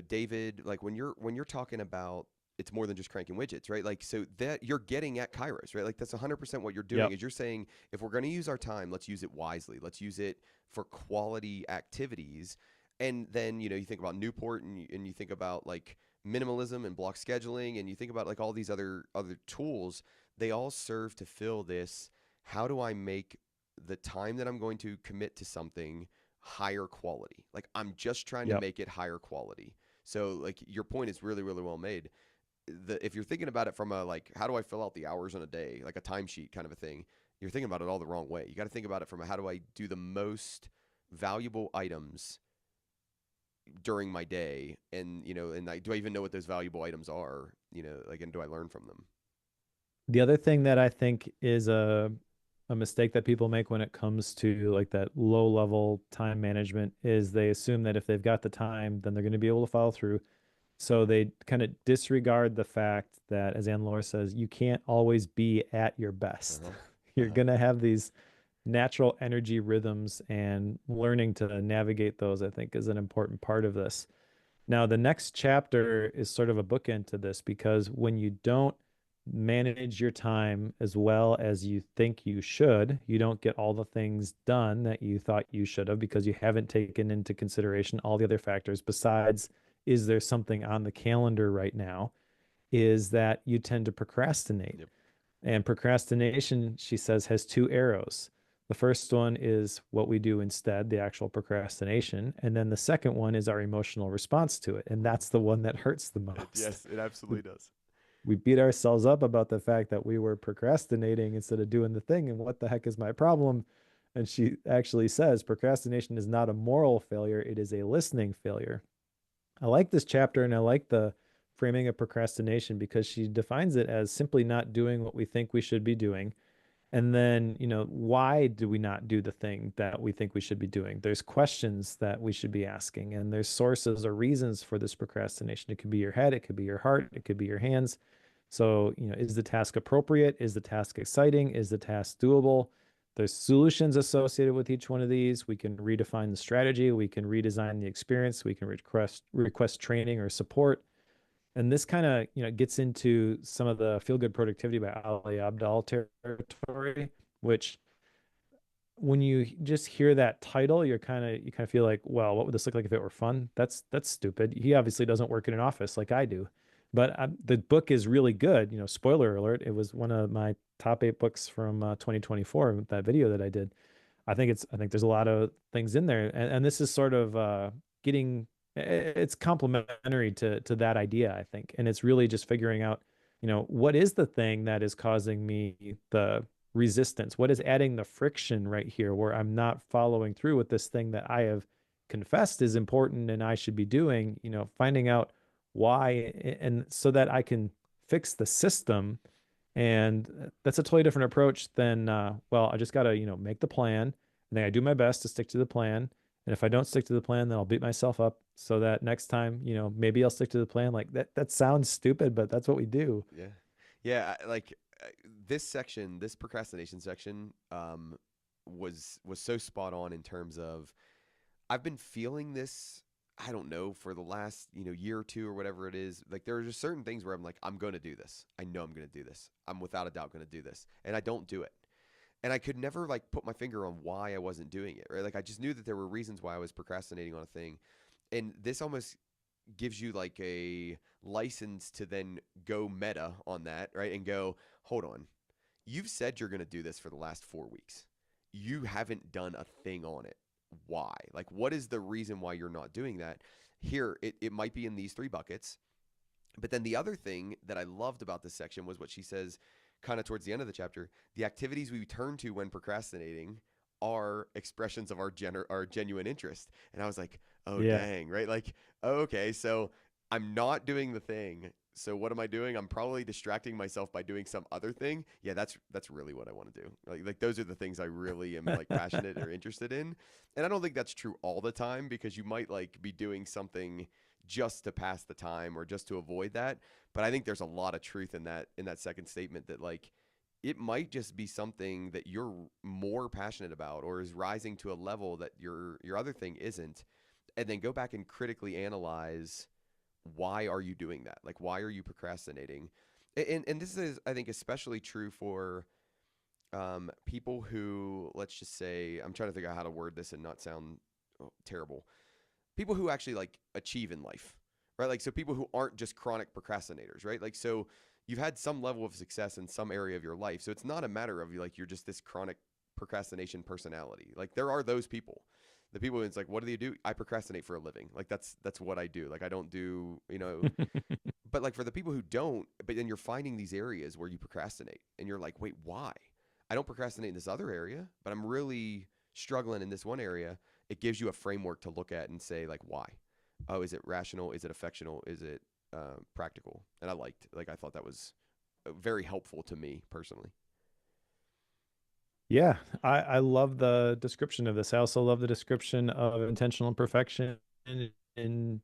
David, like when you're talking about it's more than just cranking widgets, right? Like so that you're getting at Kairos, right? Like that's 100% what you're doing Yep. is you're saying if we're going to use our time, let's use it wisely. Let's use it for quality activities. And then, you think about Newport and you think about like minimalism and block scheduling and you think about like all these other tools, they all serve to fill this how do I make the time that I'm going to commit to something higher quality. Like I'm just trying to Yep. make it higher quality. So like your point is really really well made. If you're thinking about it from a like how do I fill out the hours in a day, like a timesheet kind of a thing, you're thinking about it all the wrong way. You got to think about it from a, how do I do the most valuable items during my day and do I even know what those valuable items are, like and do I learn from them? The other thing that I think is a mistake that people make when it comes to like that low level time management is they assume that if they've got the time, then they're going to be able to follow through. So they kind of disregard the fact that, as Anne Laura says, you can't always be at your best. Uh-huh. You're Uh-huh. going to have these natural energy rhythms, and learning to navigate those, I think, is an important part of this. Now, the next chapter is sort of a bookend to this because when you don't manage your time as well as you think you should, you don't get all the things done that you thought you should have because you haven't taken into consideration all the other factors besides, is there something on the calendar right now? Is that you tend to procrastinate. Yep. And procrastination, she says, has two arrows. The first one is what we do instead, the actual procrastination. And then the second one is our emotional response to it. And that's the one that hurts the most. Yes, it absolutely does. We beat ourselves up about the fact that we were procrastinating instead of doing the thing. And what the heck is my problem? And she actually says procrastination is not a moral failure, it is a listening failure. I like this chapter and I like the framing of procrastination because she defines it as simply not doing what we think we should be doing. And then, why do we not do the thing that we think we should be doing? There's questions that we should be asking, and there's sources or reasons for this procrastination. It could be your head, it could be your heart, it could be your hands. So, is the task appropriate? Is the task exciting? Is the task doable? There's solutions associated with each one of these. We can redefine the strategy. We can redesign the experience. We can request training or support. And this kind of, gets into some of the feel good productivity by Ali Abdal territory, which when you just hear that title, you kind of feel like, well, what would this look like if it were fun? That's stupid. He obviously doesn't work in an office like I do, but the book is really good. Spoiler alert, it was one of my top 8 books from 2024. That video that I did, I think there's a lot of things in there, and this is sort of getting it's complementary to that idea, I think, and it's really just figuring out, what is the thing that is causing me the resistance? What is adding the friction right here where I'm not following through with this thing that I have confessed is important and I should be doing, finding out why, and so that I can fix the system. And that's a totally different approach than, well, I just got to, make the plan, and then I do my best to stick to the plan. And if I don't stick to the plan, then I'll beat myself up so that next time, maybe I'll stick to the plan. Like that sounds stupid, but that's what we do. Yeah. Yeah, this section, this procrastination section, was so spot on in terms of I've been feeling this, I don't know, for the last, year or two or whatever it is. Like there are just certain things where I'm like, I'm going to do this. I know I'm going to do this. I'm without a doubt going to do this. And I don't do it. And I could never like put my finger on why I wasn't doing it, right? Like I just knew that there were reasons why I was procrastinating on a thing. And this almost gives you like a license to then go meta on that, right? And go, hold on. You've said you're going to do this for the last 4 weeks. You haven't done a thing on it. Why? Like, what is the reason why you're not doing that? Here, it might be in these three buckets. But then the other thing that I loved about this section was what she says kind of towards the end of the chapter. The activities we turn to when procrastinating are expressions of our genuine interest. And I was like, oh, Yeah. dang, right? Like, oh, okay, so I'm not doing the thing. So what am I doing? I'm probably distracting myself by doing some other thing. Yeah, that's really what I want to do. Like those are the things I really am like passionate or interested in. And I don't think that's true all the time because you might like be doing something just to pass the time or just to avoid that. But I think there's a lot of truth in that second statement that like it might just be something that you're more passionate about or is rising to a level that your other thing isn't, and then go back and critically analyze why are you doing that? Like why are you procrastinating? And this is I think especially true for people who, let's just say, I'm trying to figure out how to word this and not sound terrible. People who actually like achieve in life, right? Like so people who aren't just chronic procrastinators, right? Like so you've had some level of success in some area of your life. So it's not a matter of like you're just this chronic procrastination personality. Like there are those people. The people who it's like, what do you do? I procrastinate for a living. Like that's what I do. Like I don't do, but like for the people who don't, but then you're finding these areas where you procrastinate and you're like, wait, why? I don't procrastinate in this other area, but I'm really struggling in this one area. It gives you a framework to look at and say like, why? Oh, is it rational? Is it affectional? Is it practical? And I thought that was very helpful to me personally. Yeah, I love the description of this. I also love the description of intentional imperfection in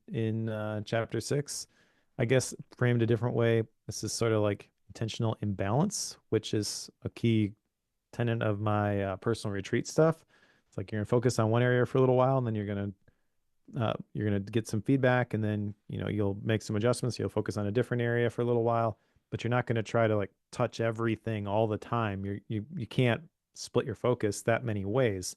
chapter 6. I guess framed a different way, this is sort of like intentional imbalance, which is a key tenet of my personal retreat stuff. It's like you're gonna focus on one area for a little while, and then you're gonna get some feedback, and then you'll make some adjustments. You'll focus on a different area for a little while, but you're not gonna try to like touch everything all the time. You can't split your focus that many ways.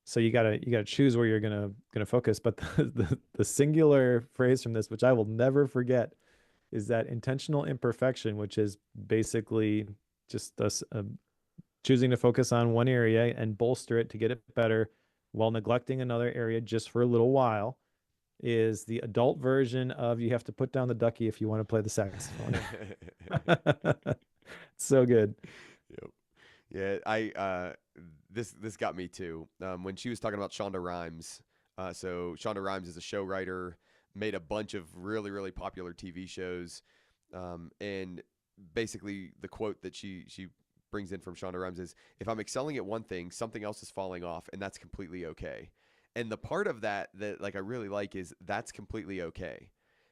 So you gotta choose where you're gonna focus. But the singular phrase from this, which I will never forget, is that intentional imperfection, which is basically just us choosing to focus on one area and bolster it to get it better while neglecting another area just for a little while, is the adult version of you have to put down the ducky if you want to play the saxophone. So good. Yep. Yeah, this got me too. When she was talking about Shonda Rhimes, so Shonda Rhimes is a show writer, made a bunch of really really popular TV shows, and basically the quote that she brings in from Shonda Rhimes is, "If I'm excelling at one thing, something else is falling off, and that's completely okay." And the part of that like I really like is that's completely okay,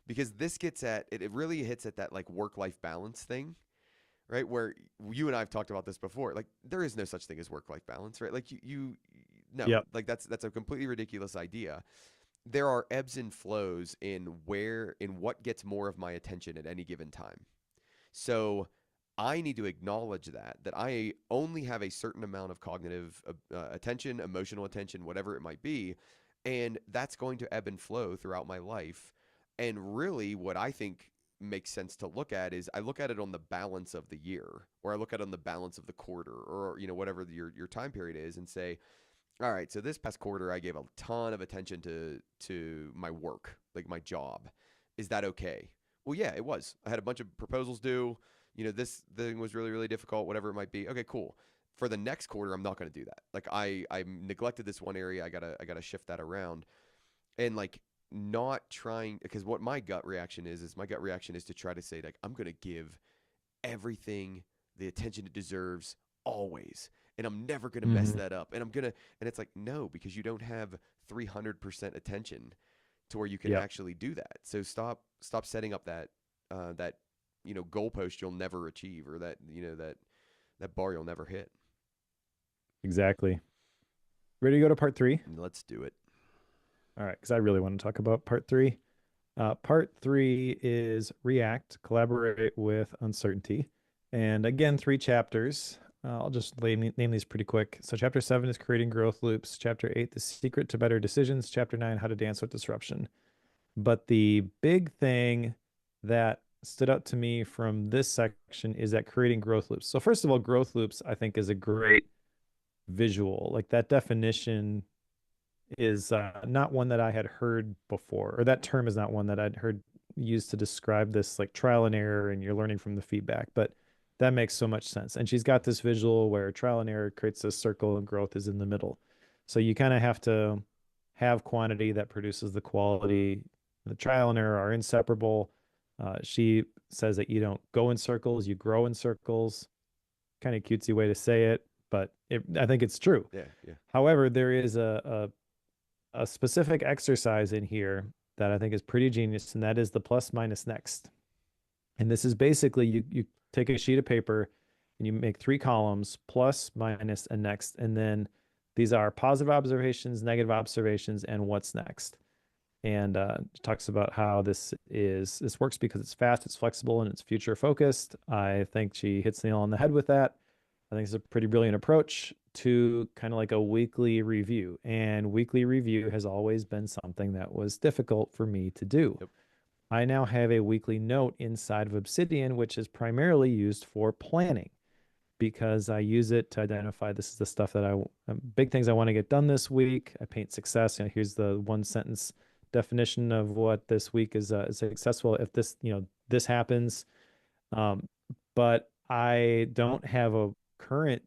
because this gets at it. It really hits at that like work life balance thing, right? Where you and I have talked about this before. Like there is no such thing as work life balance, right? Like you no, Yep. like that's a completely ridiculous idea. There are ebbs and flows in what gets more of my attention at any given time. So I need to acknowledge that I only have a certain amount of cognitive attention, emotional attention, whatever it might be, and that's going to ebb and flow throughout my life. And really, what I think makes sense to look at is I look at it on the balance of the year, or I look at it on the balance of the quarter, or whatever your time period is, and say, all right, so this past quarter I gave a ton of attention to my work, like my job. Is that okay? Well, yeah, it was. I had a bunch of proposals due. This thing was really really difficult, whatever it might be. Okay, cool. For the next quarter, I'm not going to do that. Like I neglected this one area. I gotta shift that around. and like not trying, because what my gut reaction is my gut reaction is to try to say like I'm gonna give everything the attention it deserves always, and I'm never gonna mess Hmm. that up, and it's like no, because you don't have 300% attention to where you can Yep, actually do that. So stop setting up that goalpost you'll never achieve, or that bar you'll never hit. exactly. Ready to go to part three? Let's do it. All right, because I really want to talk about part three. Part three is react, collaborate with uncertainty. And again, three chapters. I'll just name these pretty quick. So, chapter seven is creating growth loops. Chapter eight, the secret to better decisions. Chapter nine, how to dance with disruption. But the big thing that stood out to me from this section is that creating growth loops. So, first of all, growth loops, I think, is a great visual. Like that definition is not one that I had heard before, or that term is not one that I'd heard used to describe this like trial and error and you're learning from the feedback. But that makes so much sense. And she's got this visual where trial and error creates a circle and growth is in the middle. So you kind of have to have quantity that produces the quality. The trial and error are inseparable. She says that you don't go in circles, you grow in circles. Kind of cutesy way to say it, but I think it's true. Yeah, yeah. However, there is a specific exercise in here that I think is pretty genius, and that is the plus minus next. And this is basically you take a sheet of paper and you make three columns, plus, minus, and next. And then these are positive observations, negative observations, and what's next. And talks about how this works because it's fast, it's flexible, and it's future focused. I think she hits the nail on the head with that. I think it's a pretty brilliant approach to kind of like a weekly review. And weekly review has always been something that was difficult for me to do. Yep. I now have a weekly note inside of Obsidian, which is primarily used for planning because I use it to identify this is the stuff that big things I want to get done this week. I paint success. Here's the one sentence definition of what this week is successful. If this happens, um, but I don't have a current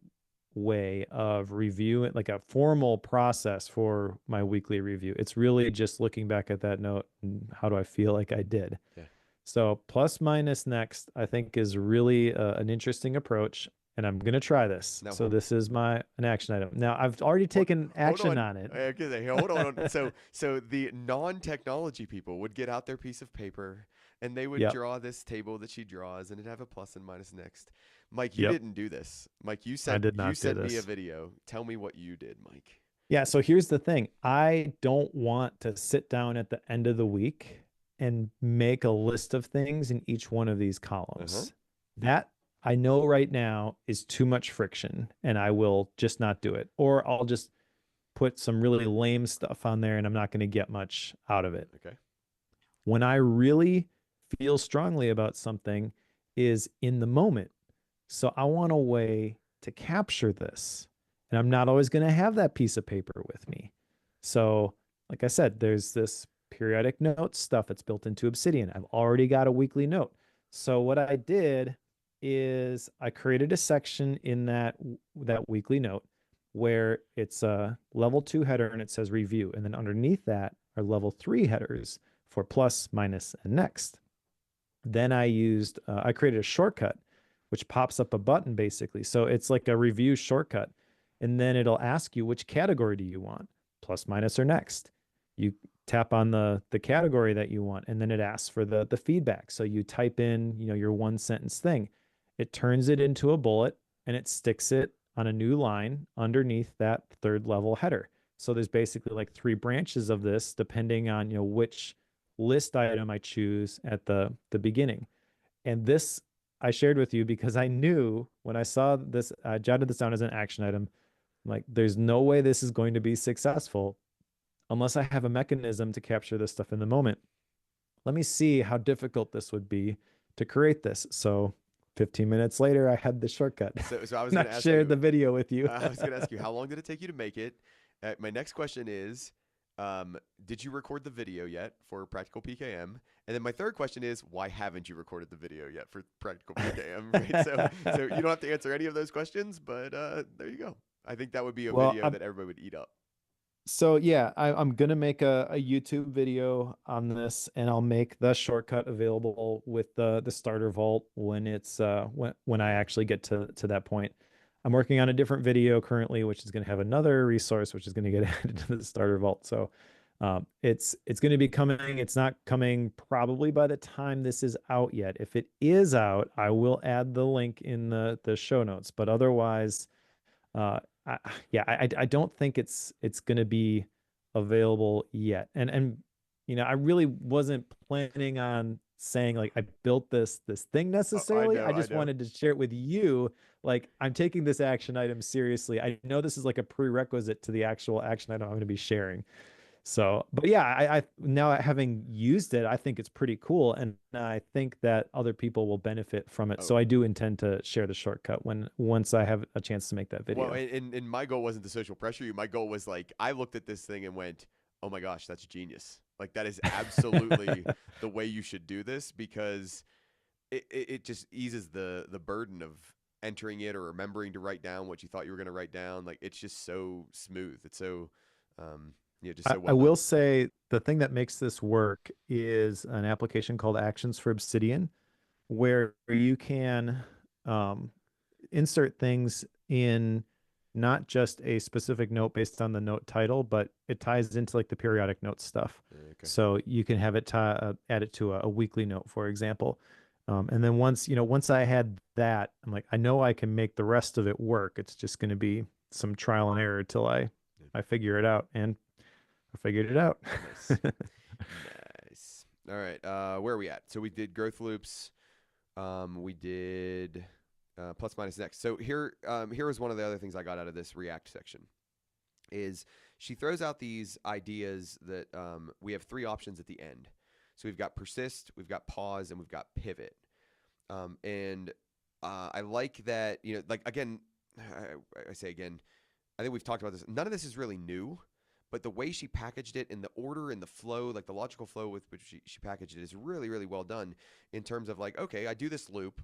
way of reviewing, like a formal process for my weekly review. It's really just looking back at that note and how do I feel like I did. Yeah. So plus minus next, I think is really an interesting approach, and I'm gonna try this. Now, So this is an action item. Now I've already taken hold action on. on it. Okay, hold on. So the non-technology people would get out their piece of paper and they would Yep. draw this table that she draws, and it'd have a plus and minus next. Mike, you Yep. didn't do this. Mike, I did you not do sent me a this. video. Tell me what you did, Mike. Yeah, so here's the thing. I don't want to sit down at the end of the week and make a list of things in each one of these Uh huh. columns. That I know right now is too much friction and I will just not do it. Or I'll just put some really lame stuff on there and I'm not going to get much out of it. Okay. When I really feel strongly about something is in the moment. So I want a way to capture this. And I'm not always going to have that piece of paper with me. So, like I said, there's this periodic notes stuff that's built into Obsidian. I've already got a weekly note. So what I did is I created a section in that weekly note where it's a level 2 header and it says review. And then underneath that are level 3 headers for plus, minus, and next. Then I created a shortcut which pops up a button basically. So it's like a review shortcut. And then it'll ask you which category do you want, plus, minus, or next. You tap on the category that you want, and then it asks for the feedback. So you type in, your one sentence thing. It turns it into a bullet and it sticks it on a new line underneath that third level header. So there's basically like three branches of this depending on which list item I choose at the beginning. And this I shared with you because I knew when I saw this, I jotted this down as an action item. I'm like, there's no way this is going to be successful unless I have a mechanism to capture this stuff in the moment. Let me see how difficult this would be to create this. So 15 minutes later, I had the shortcut. So I was And going I to ask shared you. the video with you. I was going to ask you, how long did it take you to make it? My next question is, did you record the video yet for Practical PKM? And then my third question is, why haven't you recorded the video yet for Practical PKM? Right. So you don't have to answer any of those questions, but there you go. I think that would be a Well, video that everybody would eat up. So yeah, I'm gonna make a YouTube video on this, and I'll make the shortcut available with the starter vault when it's when I actually get to that point. I'm working on a different video currently, which is gonna have another resource, which is gonna get added to the starter vault. So it's gonna be coming. It's not coming probably by the time this is out yet. If it is out, I will add the link in the show notes. But otherwise, uh, I, yeah, I don't think it's going to be available yet. And I really wasn't planning on saying like I built this thing Oh, I necessarily. know, I I just know. wanted to share it with you. Like I'm taking this action item seriously. I know this is like a prerequisite to the actual action item I'm going to be sharing. So, but yeah, I now having used it, I think it's pretty cool, and I think that other people will benefit from it. So Oh, I do intend to share the shortcut once I have a chance to make that well, video. and my goal wasn't to social pressure you. My goal was like I looked at this thing and went, "Oh my gosh, that's genius! Like that is absolutely the way you should do this because it just eases the burden of entering it or remembering to write down what you thought you were going to write down. Like it's just so smooth. It's so just so I well will done. say the thing that makes this work is an application called Actions for Obsidian, where you can um, insert things in not just a specific note based on the note title, but it ties into like the periodic note stuff. Okay. So you can have it add it to a weekly note, for example. And then once I had that, I'm like, I know I can make the rest of it work. It's just going to be some trial and error till Yeah. I figure it out. And I figured it out. Nice. Nice. All right. Where are we at? So we did growth loops. We did plus minus next. So here was one of the other things I got out of this React section is she throws out these ideas that we have three options at the end. So we've got persist, we've got pause, and we've got pivot. And I like that, like again, I say again, I think we've talked about this. None of this is really new, but the way she packaged it and the order and the flow, like the logical flow with which she packaged it is really, really well done in terms of like, okay, I do this loop.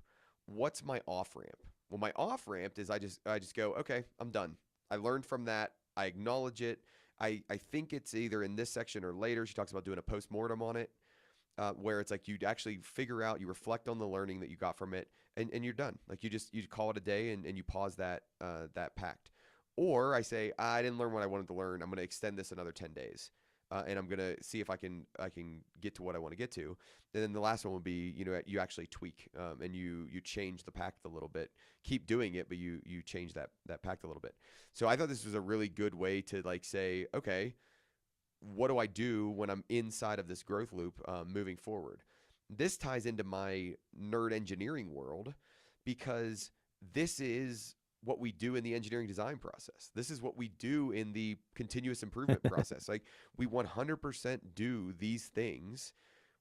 What's my off ramp? Well, my off ramp is I just go, okay, I'm done. I learned from that. I acknowledge it. I think it's either in this section or later. She talks about doing a post mortem on it, where it's like you actually figure out, you reflect on the learning that you got from it, and you're done. Like you call it a day and you pause that pact. Or I say I didn't learn what I wanted to learn. I'm going to extend this another 10 days. And I'm gonna see if I can get to what I want to get to, and then the last one would be you actually tweak and you change the pact a little bit, keep doing it, but you change that pact a little bit. So I thought this was a really good way to like say, okay, what do I do when I'm inside of this growth loop moving forward? This ties into my nerd engineering world because this is what we do in the engineering design process. This is what we do in the continuous improvement process. Like we 100% do these things.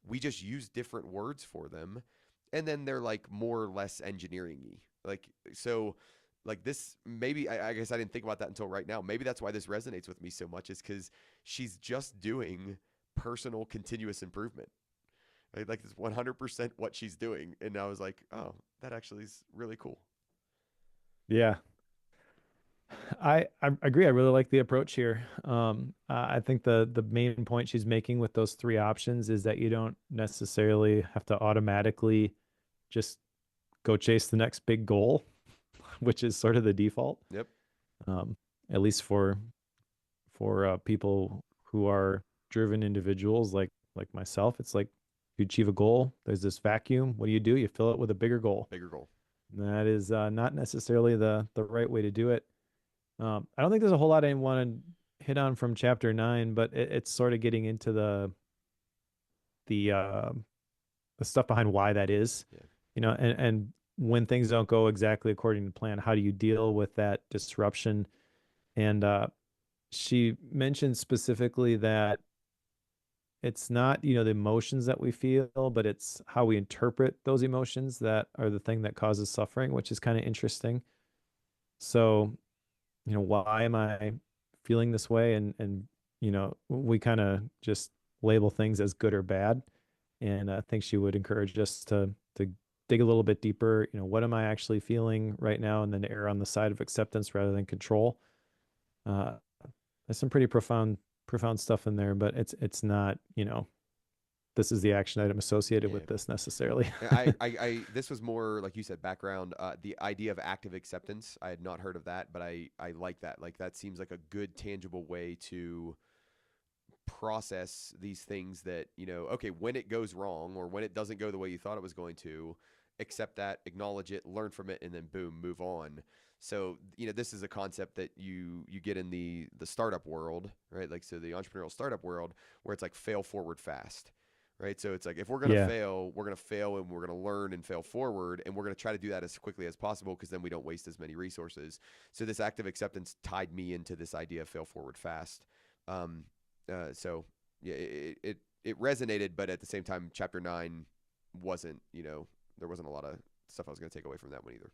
We just use different words for them. And then they're like more or less engineering y. Like, so like this maybe I guess I didn't think about that until right now. Maybe that's why this resonates with me so much is because she's just doing personal continuous improvement. Right? Like it's 100% what she's doing, and I was like, oh, that actually is really cool. Yeah, I agree. I really like the approach here. I think the main point she's making with those three options is that you don't necessarily have to automatically just go chase the next big goal, which is sort of the default. Yep. Um, at least for people who are driven individuals like myself, it's like you achieve a goal. There's this vacuum. What do? You fill it with a bigger goal. Bigger goal. That is not necessarily the right way to do it. I don't think there's a whole lot I want to hit on from chapter 9, but it's sort of getting into the uh, the stuff behind why that is, Yeah. and when things don't go exactly according to plan, how do you deal with that disruption? And she mentioned specifically that it's not, the emotions that we feel, but it's how we interpret those emotions that are the thing that causes suffering, which is kind of interesting. So, why am I feeling this way? And we kind of just label things as good or bad. And I think she would encourage us to dig a little bit deeper. What am I actually feeling right now? And then err on the side of acceptance rather than control. Uh, There's some pretty profound stuff in there, but it's not, this is the action item associated Yeah. with this necessarily. Yeah, this was more like you said, background. The idea of active acceptance, I had not heard of that, but I like that. Like that seems like a good, tangible way to process these things that, okay, when it goes wrong or when it doesn't go the way you thought it was going to, accept that, acknowledge it, learn from it, and then boom, move on. So, this is a concept that you get in the startup world, right? Like, so the entrepreneurial startup world, where it's like fail forward fast, right? So it's like if we're gonna Yeah. fail, we're gonna fail and we're gonna learn and fail forward, and we're gonna try to do that as quickly as possible because then we don't waste as many resources. So this active acceptance tied me into this idea of fail forward fast. Um, so yeah, it resonated, but at the same time, chapter 9 wasn't, there wasn't a lot of stuff I was going to take away from that one either.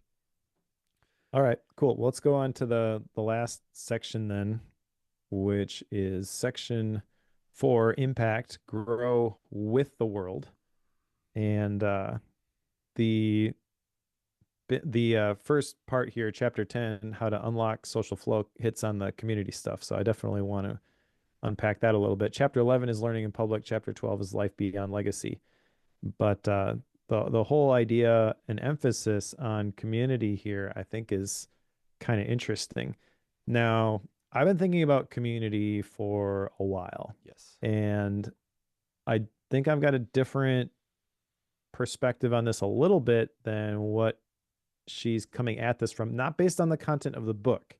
All right, cool. Well, let's go on to the last section then, which is section 4, impact, grow with the world. And the first part here, chapter 10, how to unlock social flow, hits on the community stuff. So I definitely want to unpack that a little bit. Chapter 11 is learning in public. Chapter 12 is life beyond legacy. But the whole idea and emphasis on community here, I think, is kind of interesting. Now, I've been thinking about community for a while, Yes. and I think I've got a different perspective on this a little bit than what she's coming at this from, not based on the content of the book,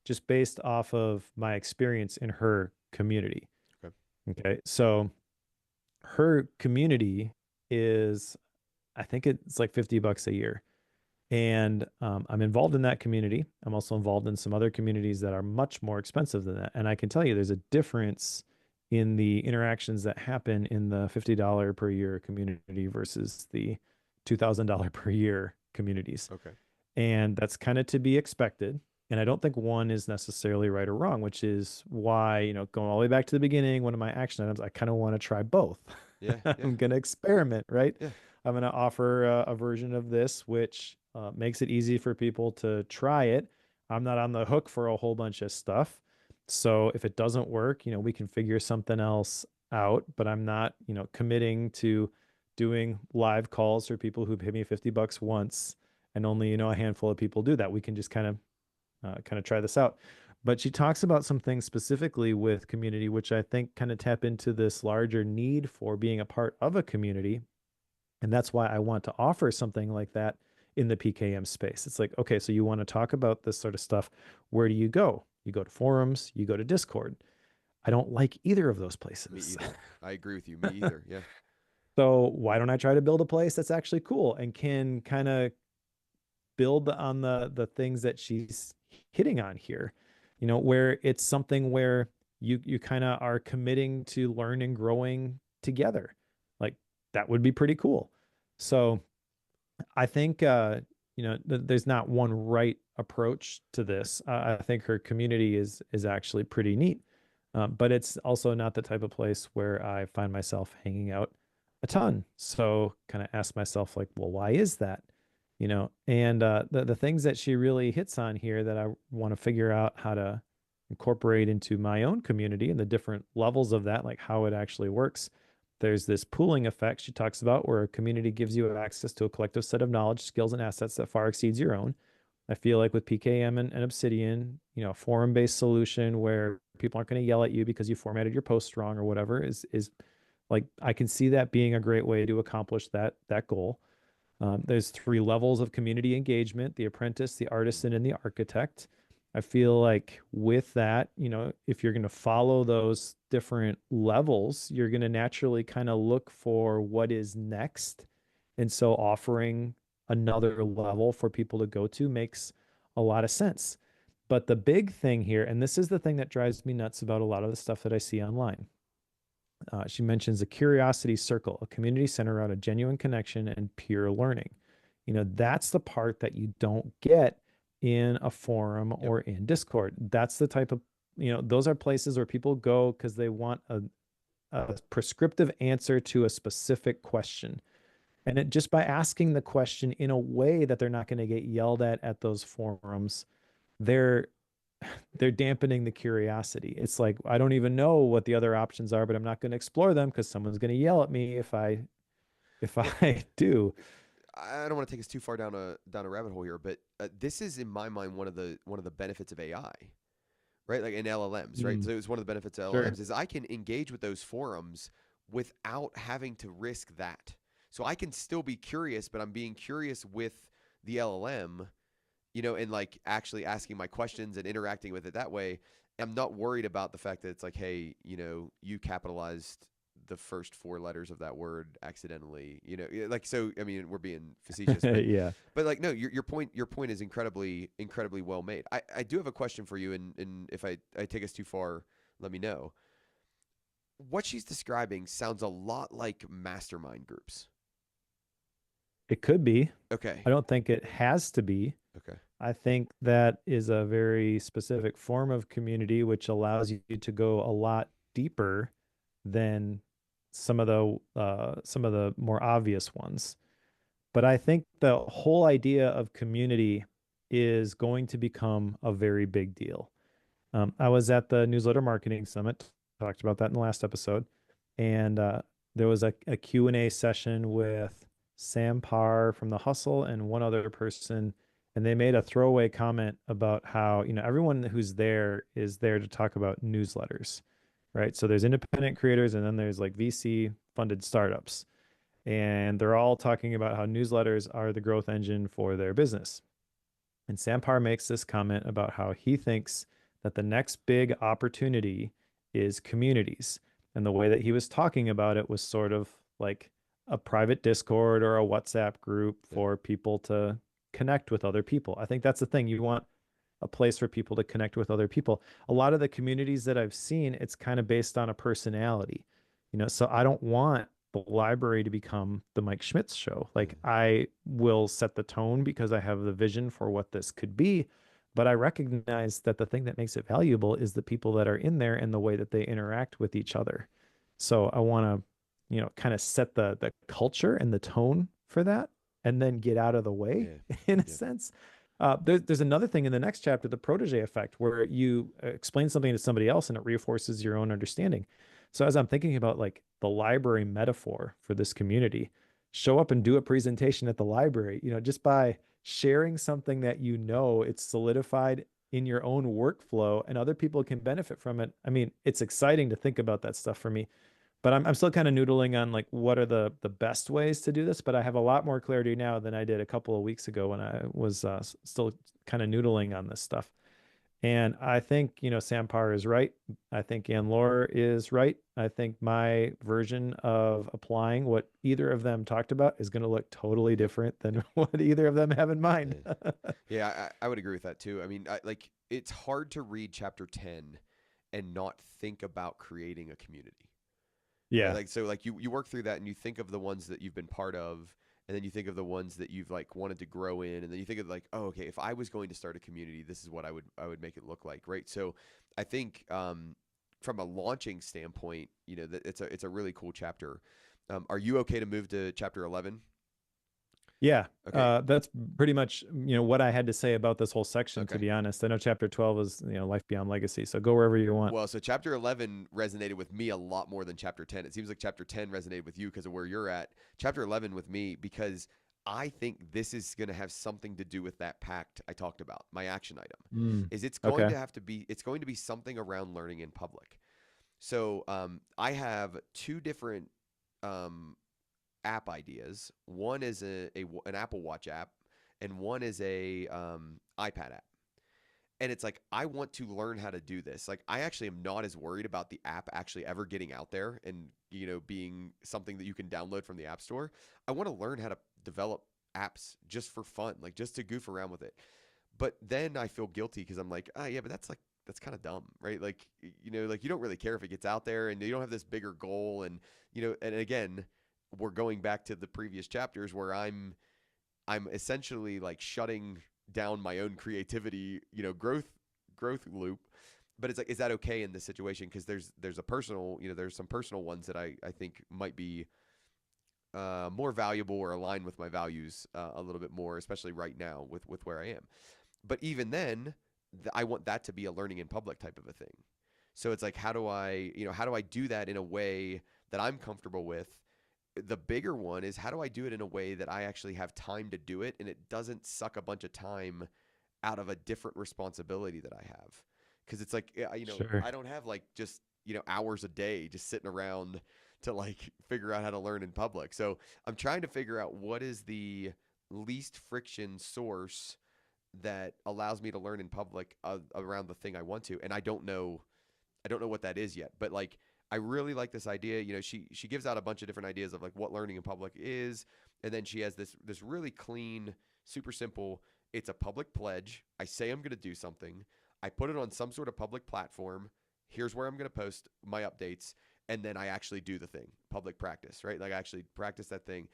just based off of my experience in her community. Okay. Okay. So her community is, I think it's like $50 a year. And I'm involved in that community. I'm also involved in some other communities that are much more expensive than that. And I can tell you there's a difference in the interactions that happen in the $50 per year community versus the $2,000 per year communities. Okay. And that's kind of to be expected. And I don't think one is necessarily right or wrong, which is why, going all the way back to the beginning, one of my action items, I kind of want to try both. Yeah. Yeah. I'm going to experiment, right? Yeah. I'm going to offer a version of this, which makes it easy for people to try it. I'm not on the hook for a whole bunch of stuff. So if it doesn't work, we can figure something else out, but I'm not, committing to doing live calls for people who pay me $50 once and only, a handful of people do that. We can just kind of try this out. But she talks about some things specifically with community, which I think kind of tap into this larger need for being a part of a community. And that's why I want to offer something like that in the PKM space. It's like, okay, so you want to talk about this sort of stuff. Where do you go? You go to forums, you go to Discord. I don't like either of those Me places. either. I agree with you. Me either. Yeah. So why don't I try to build a place that's actually cool and can kind of build on the things that she's hitting on here, where it's something where you kind of are committing to learn and growing together. Like that would be pretty cool. So I think there's not one right approach to this. I think her community is actually pretty neat, but it's also not the type of place where I find myself hanging out a ton. So kind of ask myself like, well, why is that? And the things that she really hits on here that I want to figure out how to incorporate into my own community and the different levels of that, like how it actually works. There's this pooling effect she talks about where a community gives you access to a collective set of knowledge, skills, and assets that far exceeds your own. I feel like with PKM and Obsidian, a forum-based solution where people aren't going to yell at you because you formatted your post wrong or whatever is like I can see that being a great way to accomplish that goal. There's 3 levels of community engagement: the apprentice, the artisan, and the architect. I feel like with that, if you're going to follow those different levels, you're going to naturally kind of look for what is next. And so offering another level for people to go to makes a lot of sense. But the big thing here, and this is the thing that drives me nuts about a lot of the stuff that I see online, she mentions a curiosity circle, a community centered around a genuine connection and pure learning. That's the part that you don't get in a forum Yep. or in Discord. That's the type of, those are places where people go because they want a prescriptive answer to a specific question. And just by asking the question in a way that they're not going to get yelled at those forums, they're they're dampening the curiosity. It's like I don't even know what the other options are, but I'm not going to explore them because someone's going to yell at me if Well, I do. I don't want to take us too far down a rabbit hole here, but this is in my mind one of the benefits of AI, right? Like in LLMs, right? Mm, So it's one of the benefits of sure. LLMs is I can engage with those forums without having to risk that. So I can still be curious, but I'm being curious with the LLM, and like actually asking my questions and interacting with it that way. I'm not worried about the fact that it's like, hey, you capitalized the first four letters of that word accidentally, like, so I mean, we're being facetious, but Yeah. like, no, your point is incredibly well made. I do have a question for you, and if I take us too far, let me know. What she's describing sounds a lot like mastermind groups. It could be. Okay. I don't think it has to be. Okay. I think that is a very specific form of community which allows you to go a lot deeper than some of the more obvious ones. But I think the whole idea of community is going to become a very big deal. I was at the Newsletter Marketing Summit, talked about that in the last episode, and there was a Q&A session with Sam Parr from The Hustle and one other person, and they made a throwaway comment about how, everyone who's there is there to talk about newsletters, right? So there's independent creators and then there's like VC funded startups, and they're all talking about how newsletters are the growth engine for their business. And Sampar makes this comment about how he thinks that the next big opportunity is communities. And the way that he was talking about it was sort of like a private Discord or a WhatsApp group Yeah. for people to connect with other people. I think that's the thing. You want a place for people to connect with other people. A lot of the communities that I've seen, it's kind of based on a personality, so I don't want the library to become the Mike Schmitz show. Yeah. Like I will set the tone because I have the vision for what this could be, but I recognize that the thing that makes it valuable is the people that are in there and the way that they interact with each other. So I want to, kind of set the culture and the tone for that and then get out of the way Yeah. in a Yeah. sense. There's another thing in the next chapter, the protege effect, where you explain something to somebody else and it reinforces your own understanding. So as I'm thinking about like the library metaphor for this community, show up and do a presentation at the library, just by sharing something that it's solidified in your own workflow and other people can benefit from it. I mean, it's exciting to think about that stuff for me, but I'm still kind of noodling on like what are the best ways to do this. But I have a lot more clarity now than I did a couple of weeks ago when I was still kind of noodling on this stuff. And I think, Sam Parr is right. I think Ann Lore is right. I think my version of applying what either of them talked about is going to look totally different than what either of them have in mind. Yeah. Yeah, I would agree with that too. I mean, like, it's hard to read chapter 10 and not think about creating a community. Right? Yeah. Like, so like you work through that and you think of the ones that you've been part of, and then you think of the ones that you've like wanted to grow in, and then you think of like, oh, okay, if I was going to start a community, this is what I would make it look like, right? So I think from a launching standpoint, that it's a really cool chapter. Are you okay to move to chapter 11? Yeah. Okay. That's pretty much, what I had to say about this whole section, to Okay. be honest. I know chapter 12 is, life beyond legacy. So go wherever you want. Well, so chapter 11 resonated with me a lot more than chapter 10. It seems like chapter 10 resonated with you because of where you're at. Chapter 11 with me because I think this is going to have something to do with that pact I talked about. My action item Mm, is okay. it's going to be something around learning in public. So I have two different um, app ideas. One is an Apple Watch app, and one is a iPad app. And it's like, I want to learn how to do this. Like, I actually am not as worried about the app actually ever getting out there and, being something that you can download from the App Store. I want to learn how to develop apps just for fun, like just to goof around with it. But then I feel guilty because I'm like, oh, yeah, but that's kind of dumb, right? Like, like you don't really care if it gets out there and you don't have this bigger goal. And, and again, we're going back to the previous chapters where I'm essentially like shutting down my own creativity, growth loop. But it's like, is that okay in this situation? Because there's a personal, there's some personal ones that I think might be more valuable or aligned with my values a little bit more, especially right now with where I am. But even then, I want that to be a learning in public type of a thing. So it's like, how do I, how do I do that in a way that I'm comfortable with? The bigger one is, how do I do it in a way that I actually have time to do it and it doesn't suck a bunch of time out of a different responsibility that I have? Because it's like, Sure. I don't have like just, hours a day just sitting around to like figure out how to learn in public. So I'm trying to figure out what is the least friction source that allows me to learn in public around the thing I want to. And I don't know what that is yet, but like I really like this idea. She gives out a bunch of different ideas of like what learning in public is, and then she has this really clean, super simple. It's a public pledge. I say I'm going to do something. I put it on some sort of public platform. Here's where I'm going to post my updates, and then I actually do the thing. Public practice, right? Like I actually practice that thing,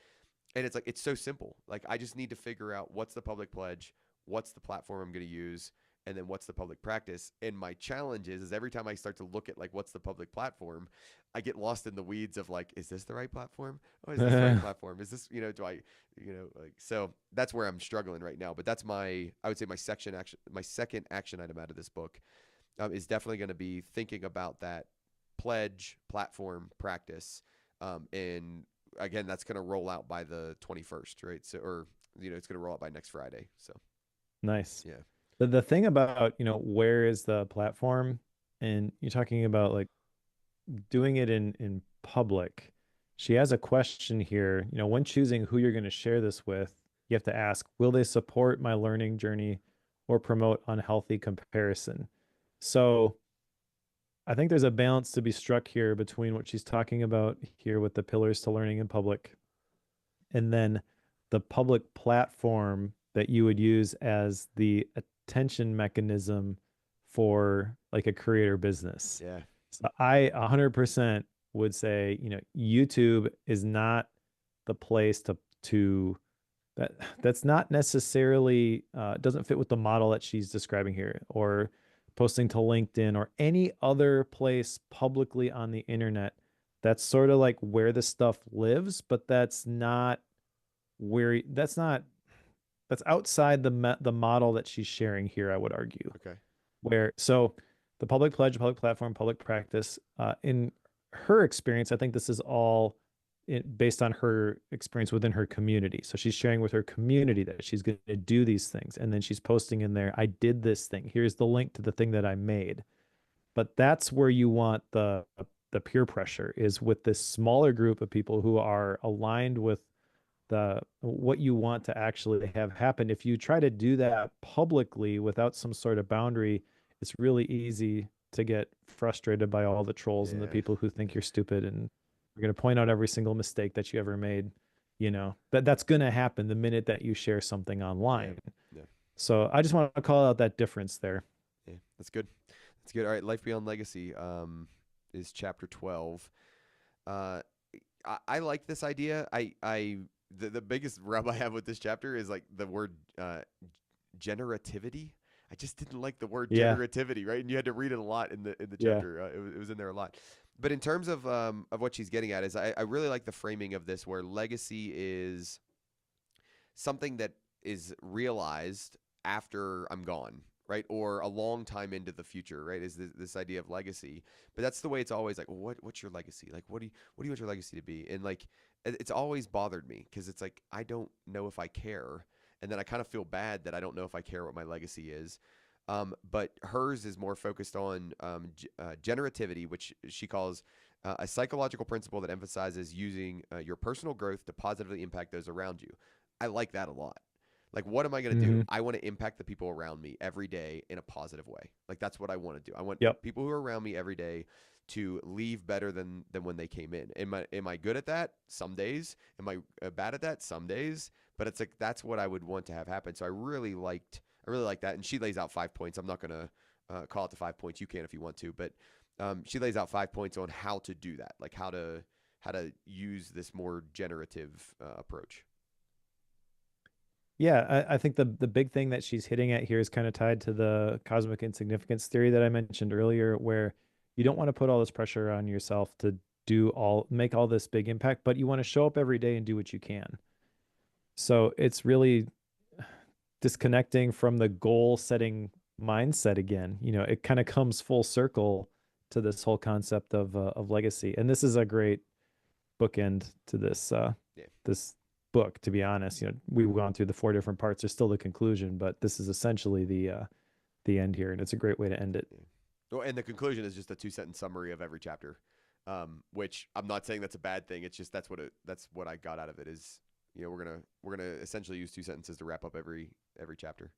and it's like it's so simple. Like I just need to figure out what's the public pledge, what's the platform I'm going to use, and then what's the public practice. And my challenge is every time I start to look at like what's the public platform, I get lost in the weeds of like, is this the right platform? Oh, is this the right platform? Is this, do I, like, so that's where I'm struggling right now. But that's I would say my second action item out of this book is definitely going to be thinking about that pledge, platform, practice. And again, that's going to roll out by the 21st, right? So, or, it's going to roll out by next Friday. So, Nice. yeah. The thing about, where is the platform, and you're talking about like doing it in public. She has a question here, when choosing who you're going to share this with, you have to ask, will they support my learning journey or promote unhealthy comparison? So I think there's a balance to be struck here between what she's talking about here with the pillars to learning in public, and then the public platform that you would use as the attention mechanism for like a creator business. Yeah. So I 100% would say, YouTube is not the place to that's not necessarily doesn't fit with the model that she's describing here, or posting to LinkedIn or any other place publicly on the internet. That's sort of like where the stuff lives, but that's not that's outside the model that she's sharing here, I would argue. Okay. Where so the public pledge, public platform, public practice, in her experience, I think this is all based on her experience within her community. So she's sharing with her community that she's going to do these things, and then she's posting in there, I did this thing. Here's the link to the thing that I made. But that's where you want the peer pressure, is with this smaller group of people who are aligned with the what you want to actually have happen. If you try to do that publicly without some sort of boundary, it's really easy to get frustrated by all the trolls and the Yeah. people who think Yeah. you're stupid and are going to point out every single mistake that you ever made. That's going to happen the minute that you share something Yeah. online. Yeah. So I just want to call out that difference there. Yeah. That's good. That's good. All right. Life Beyond Legacy is chapter 12. Uh, I like this idea. The biggest rub I have with this chapter is like the word generativity. I just didn't like the word Yeah. generativity, right? And you had to read it a lot in the Yeah. chapter. It was in there a lot. But in terms of what she's getting at is I really like the framing of this, where legacy is something that is realized after I'm gone, right? Or a long time into the future, right? Is this idea of legacy. But that's the way it's always like, well, what's your legacy? Like, what do you want your legacy to be? And like, it's always bothered me because it's like, I don't know if I care. And then I kind of feel bad that I don't know if I care what my legacy is. But hers is more focused on generativity, which she calls a psychological principle that emphasizes using your personal growth to positively impact those around you. I like that a lot. Like, what am I going to do? Mm-hmm. I want to impact the people around me every day in a positive way. Like, that's what I want to do. I want Yep. people who are around me every day to leave better than when they came in. Am I good at that? Some days. Am I bad at that? Some days. But it's like that's what I would want to have happen. So I really like that. And she lays out 5 points. I'm not going to call it the 5 points. You can if you want to, but she lays out 5 points on how to do that, like how to use this more generative approach. Yeah, I think the big thing that she's hitting at here is kind of tied to the cosmic insignificance theory that I mentioned earlier, where you don't want to put all this pressure on yourself to make all this big impact, but you want to show up every day and do what you can. So it's really disconnecting from the goal setting mindset again. You know, it kind of comes full circle to this whole concept of legacy. And this is a great bookend to Yeah. this book, to be honest. You know, we've gone through the four different parts. There's still the conclusion, but this is essentially the end here, and it's a great way to end it. Yeah. Well, and the conclusion is just a 2 sentence summary of every chapter, which I'm not saying that's a bad thing. It's just that's what I got out of it. Is we're gonna essentially use 2 sentences to wrap up every chapter.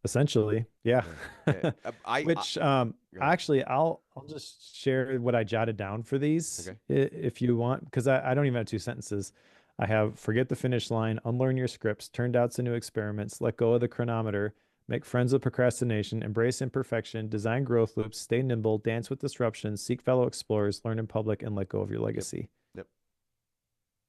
Essentially, yeah. Yeah. Yeah. Which Go ahead. actually I'll just share what I jotted down for these Okay. if you want, because I don't even have 2 sentences. I have forget the finish line, unlearn your scripts, turn doubts into experiments, let go of the chronometer, make friends with procrastination, embrace imperfection, design growth loops, stay nimble, dance with disruption, seek fellow explorers, learn in public, and let go of your Yep. legacy. Yep.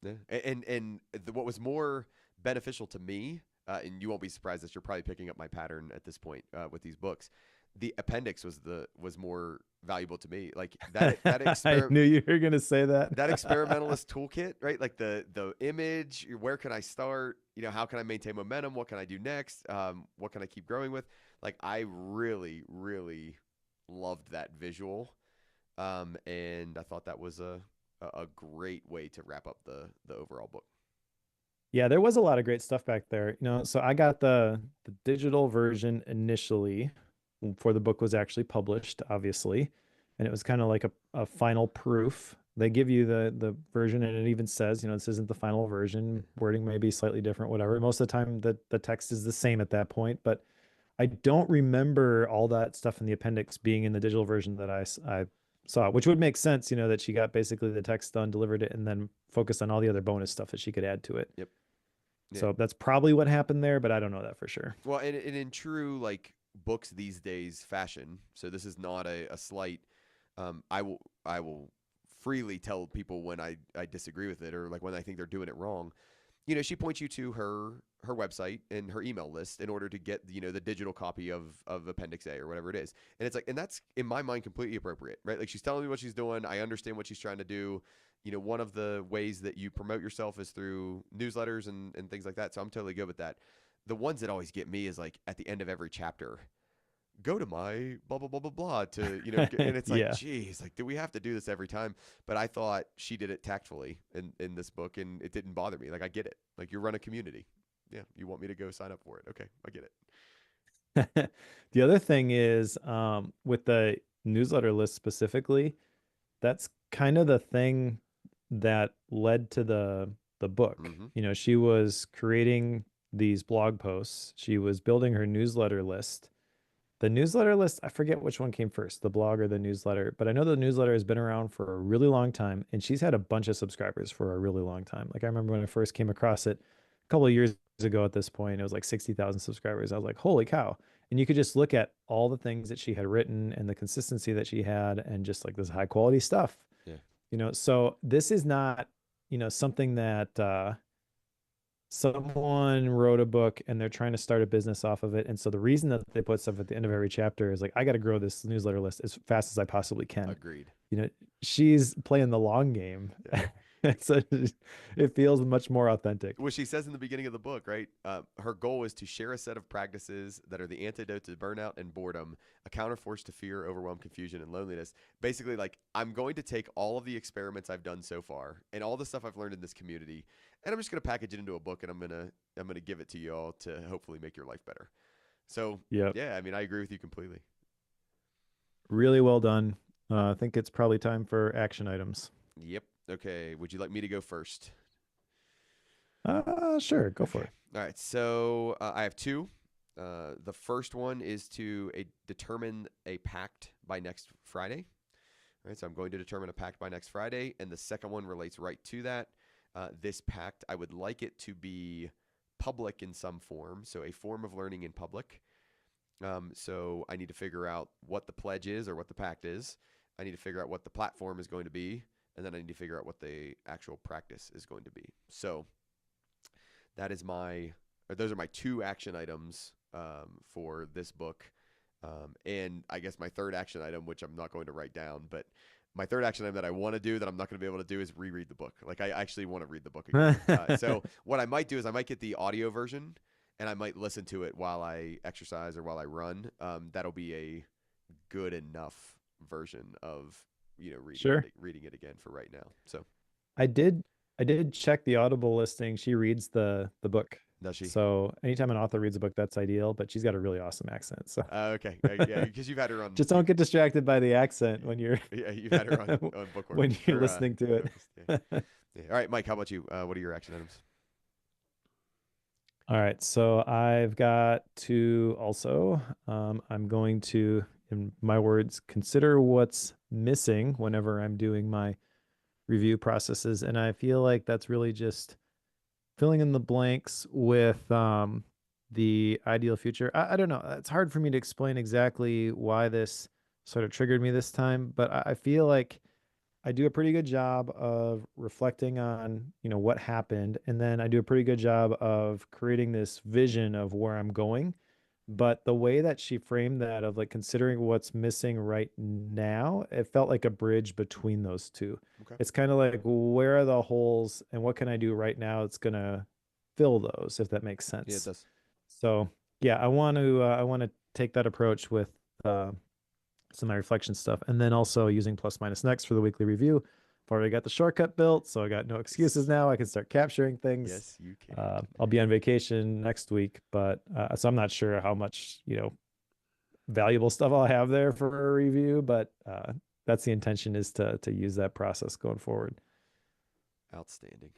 Yeah. What was more beneficial to me, and you won't be surprised that you're probably picking up my pattern at this point with these books. The appendix was more valuable to me. Like that I experiment. knew you were going to say That that. experimentalist toolkit, right? Like the image, where can I start? How can I maintain momentum? What can I do next? What can I keep growing with? Like I really, really loved that visual, and I thought that was a great way to wrap up the overall book. Yeah, there was a lot of great stuff back there. You know, so I got the digital version initially before the book was actually published, obviously. And it was kind of like a final proof. They give you the version and it even says, you know, this isn't the final version. Wording may be slightly different, whatever. Most of the time the text is the same at that point, but I don't remember all that stuff in the appendix being in the digital version that I saw, which would make sense, you know, that she got basically the text done, delivered it, and then focused on all the other bonus stuff that she could add to it. Yep. Yeah. So that's probably what happened there, but I don't know that for sure. Well, and in true like books these days fashion, so this is not a slight. I will freely tell people when I disagree with it or like when I think they're doing it wrong. She points you to her website and her email list in order to get the digital copy of Appendix A or whatever it is. And it's like, and that's in my mind completely appropriate, right? Like she's telling me what she's doing. I understand what she's trying to do. One of the ways that you promote yourself is through newsletters and things like that. So I'm totally good with that. The ones that always get me is like at the end of every chapter, go to my blah blah blah blah blah and it's like, Yeah. geez, like, do we have to do this every time? But I thought she did it tactfully in this book, and it didn't bother me. Like, I get it. Like, you run a community. Yeah, you want me to go sign up for it? Okay, I get it. The other thing is with the newsletter list specifically, that's kind of the thing that led to the book. Mm-hmm. You know, she was creating these blog posts, she was building her newsletter list. The newsletter list, I forget which one came first, the blog or the newsletter, but I know the newsletter has been around for a really long time and she's had a bunch of subscribers for a really long time. Like I remember when I first came across it a couple of years ago at this point, it was like 60,000 subscribers. I was like, holy cow. And you could just look at all the things that she had written and the consistency that she had and just like this high quality stuff. Yeah. You know, so this is not, you know, something that someone wrote a book and they're trying to start a business off of it. And so the reason that they put stuff at the end of every chapter is like, I got to grow this newsletter list as fast as I possibly can. Agreed. You know, she's playing the long game. Yeah. So it feels much more authentic. Well, she says in the beginning of the book, right? Her goal is to share a set of practices that are the antidote to burnout and boredom, a counterforce to fear, overwhelm, confusion, and loneliness. Basically, like, I'm going to take all of the experiments I've done so far and all the stuff I've learned in this community, and I'm just going to package it into a book, and I'm gonna give it to you all to hopefully make your life better. So, Yeah, yeah, I mean, I agree with you completely. really well done. I think it's probably time for action items. Yep. Okay. Would you like me to go first? Sure, go for Okay. it. All right. So I have two. The first one is to determine a pact by next Friday. All right. So I'm going to determine a pact by next Friday. And the second one relates right to that. This pact, I would like it to be public in some form. So a form of learning in public. So I need to figure out what the pledge is or what the pact is. I need to figure out what the platform is going to be. And then I need to figure out what the actual practice is going to be. So those are my two action items for this book. And I guess my third action item, which I'm not going to write down, but my third action item that I want to do that I'm not going to be able to do is reread the book. Like I actually want to read the book again. So what I might do is I might get the audio version and I might listen to it while I exercise or while I run. That'll be a good enough version of Sure. reading it again for right now. So I did I did check the Audible listing. She reads the book. does she? So anytime an author reads a book, that's ideal, but she's got a really awesome accent. So Okay, yeah, because you've had her on just don't get distracted by the accent when you're yeah, you've had her on bookworm when you're or listening to focused. Yeah. it. Yeah. All right, Mike, how about you? What are your action items? All right, so I've got to also, I'm going to, in my words, consider what's missing whenever I'm doing my review processes. And I feel like that's really just filling in the blanks with the ideal future. I don't know. It's hard for me to explain exactly why this sort of triggered me this time, but I feel like I do a pretty good job of reflecting on, what happened, and then I do a pretty good job of creating this vision of where I'm going. But the way that she framed that of like considering what's missing right now, it felt like a bridge between those two. Okay. It's kind of like where are the holes and what can I do right now that's gonna fill those, if that makes Yeah, it sense. does. So yeah, I want to take that approach with uh, some of my reflection stuff, and then also using plus minus next for the weekly review. I've already got the shortcut built, so I got no excuses now. I can start capturing things. Yes, you can. I'll be on vacation next week, but so I'm not sure how much valuable stuff I'll have there for a review, but that's the intention is to use that process going forward. Outstanding.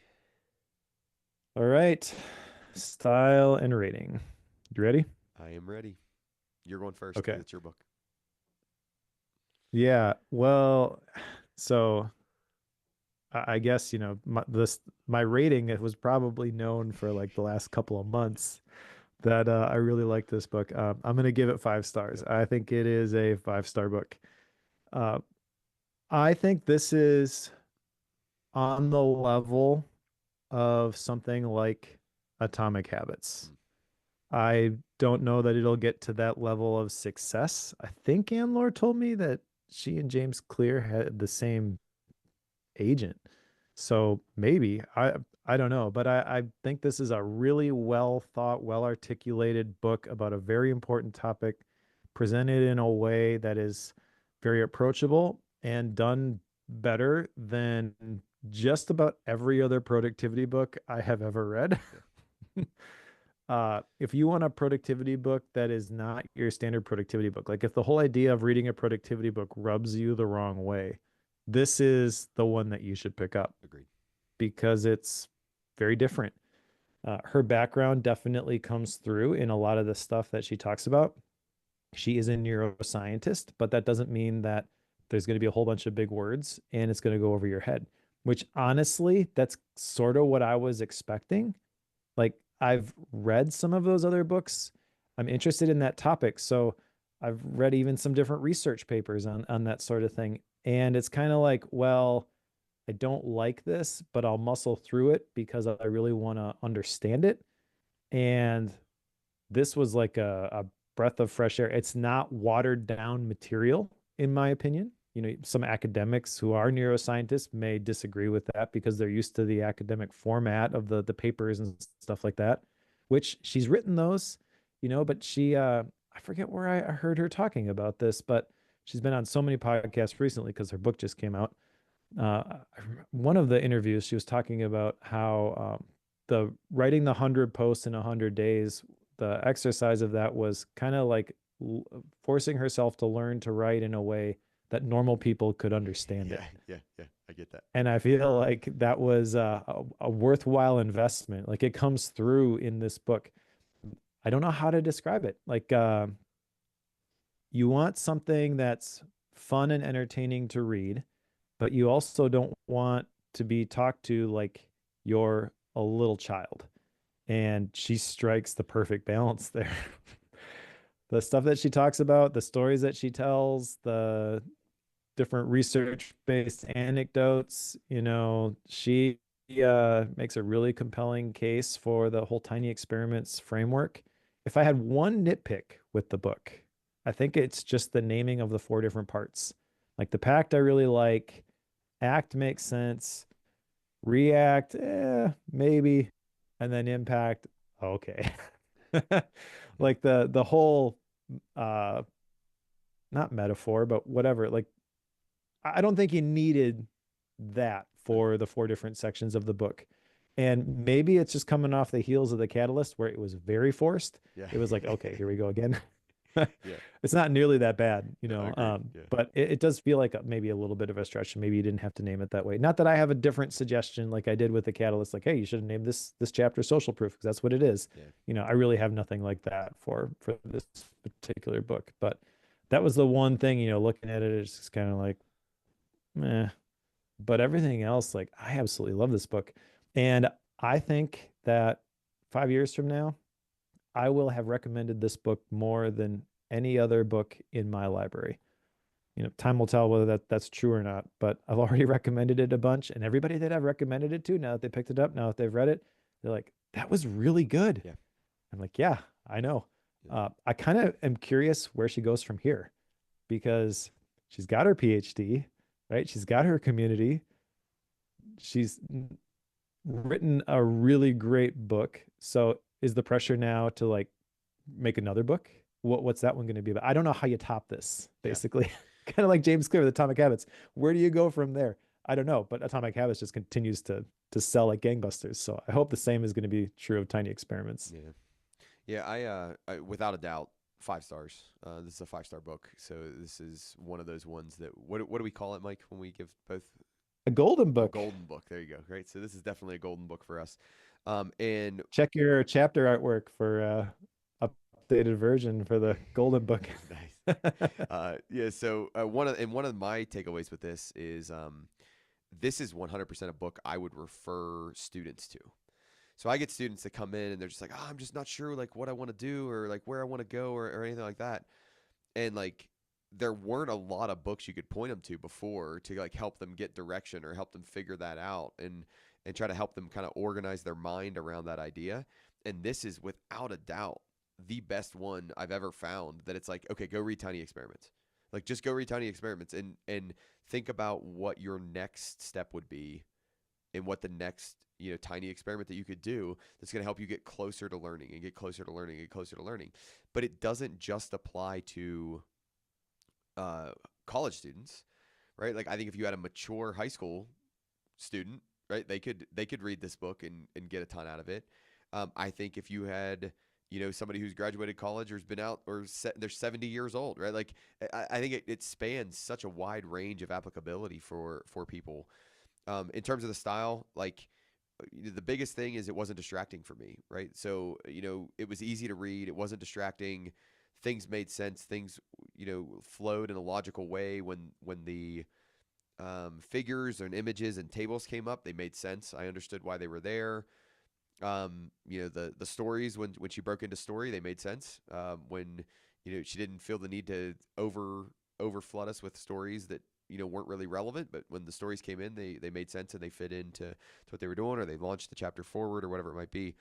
All right, style and rating. You ready? I am ready. You're going first because Okay. it's your book. Yeah. Well, so I guess my rating, it was probably known for like the last couple of months that I really like this book. I'm gonna give it 5 stars. Yep. I think it is a 5-star book. Uh, I think this is on the level of something like Atomic Habits. Mm. I don't know that it'll get to that level of success. I think Ann Lore told me that she and James Clear had the same agent. So maybe I don't know, but I think this is a really well thought, well articulated book about a very important topic, presented in a way that is very approachable and done better than just about every other productivity book I have ever read. If you want a productivity book that is not your standard productivity book, like if the whole idea of reading a productivity book rubs you the wrong way, this is the one that you should pick up Agreed. because it's very different. Her background definitely comes through in a lot of the stuff that she talks about. She is a neuroscientist, but that doesn't mean that there's going to be a whole bunch of big words and it's going to go over your head, which honestly, that's sort of what I was expecting. Like I've read some of those other books. I'm interested in that topic. So I've read even some different research papers on that sort of thing. And it's kind of like, well, I don't like this, but I'll muscle through it because I really want to understand it. And this was like a breath of fresh air. It's not watered down material, in my opinion. Some academics who are neuroscientists may disagree with that because they're used to the academic format of the papers and stuff like that, which she's written those, but she I forget where I heard her talking about this, but she's been on so many podcasts recently because her book just came out. uh, One of the interviews, she was talking about how the writing the 100 posts in 100 days, the exercise of that was kind of like forcing herself to learn to write in a way that normal people could understand Yeah, it. yeah, yeah. I get that. And I feel like that was a worthwhile investment. Like it comes through in this book. I don't know how to describe it. Like you want something that's fun and entertaining to read, but you also don't want to be talked to like you're a little child. And she strikes the perfect balance there. The stuff that she talks about, the stories that she tells, the different research based anecdotes, she makes a really compelling case for the whole tiny experiments framework. If I had one nitpick with the book, I think it's just the naming of the 4 different parts. Like the pact, I really like. Act makes sense. React, maybe. And then impact, okay. Yeah. Like the whole uh not metaphor, but whatever. Like I don't think he needed that Okay. for the four different sections of the book. And maybe it's just coming off the heels of the Catalyst where it was very forced. Yeah. It was like, okay, here we go again. Yeah. It's not nearly that bad, No, I agree. Yeah. but it does feel like maybe a little bit of a stretch. Maybe you didn't have to name it that way. Not that I have a different suggestion like I did with the Catalyst, like, hey, you should have named this chapter Social Proof because that's what it is. Yeah. I really have nothing like that for this particular book. But that was the one thing, looking at it, it's just kind of like, meh. But everything else, like, I absolutely love this book. And I think that 5 years from now, I will have recommended this book more than any other book in my library. Time will tell whether that's true or not, but I've already recommended it a bunch. And everybody that I've recommended it to, now that they picked it up, now that they've read it, they're like, that was really good. Yeah. I'm like, yeah, I know. Yeah. I kind of am curious where she goes from here because she's got her PhD, right? She's got her community. She's written a really great book. So is the pressure now to like make another book? What's that one going to be about? I don't know how you top this, Yeah. basically. Kind of like James Clear with Atomic Habits. Where do you go from there? I don't know, but Atomic Habits just continues to sell like gangbusters. So I hope the same is going to be true of Tiny Experiments. Yeah. Yeah. I without a doubt, 5 stars. This is a 5 star book. So this is one of those ones that what do we call it, Mike, when we give both A golden a book. golden book? There you go. Right. So this is definitely a golden book for us. And Check your chapter artwork for updated version for the golden book. nice. Yeah. So one of my takeaways with this is 100% a book I would refer students to. So I get students that come in and they're just like, oh, I'm just not sure like what I want to do or like where I want to go or anything like that. And like there weren't a lot of books you could point them to before to like help them get direction or help them figure that out and try to help them kind of organize their mind around that idea. And this is without a doubt the best one I've ever found that it's like, okay, go read Tiny Experiments. Like just go read Tiny Experiments and think about what your next step would be and what the next tiny experiment that you could do that's going to help you get closer to learning and get closer to learning and get closer to learning. But it doesn't just apply to college students, right? Like I think if you had a mature high school student, right, they could read this book and get a ton out of it. I think if you had somebody who's graduated college or has been out or they're 70 years old, right? Like I think it spans such a wide range of applicability for people. In terms of the style, like the biggest thing is it wasn't distracting for me, right? So, it was easy to read. It wasn't distracting. Things made sense. Things, flowed in a logical way when the figures and images and tables came up. They made sense. I understood why they were there. The stories when she broke into story, they made sense. When she didn't feel the need to over flood us with stories that weren't really relevant, but when the stories came in, they made sense and they fit into to what they were doing, or they launched the chapter forward, or whatever it might be.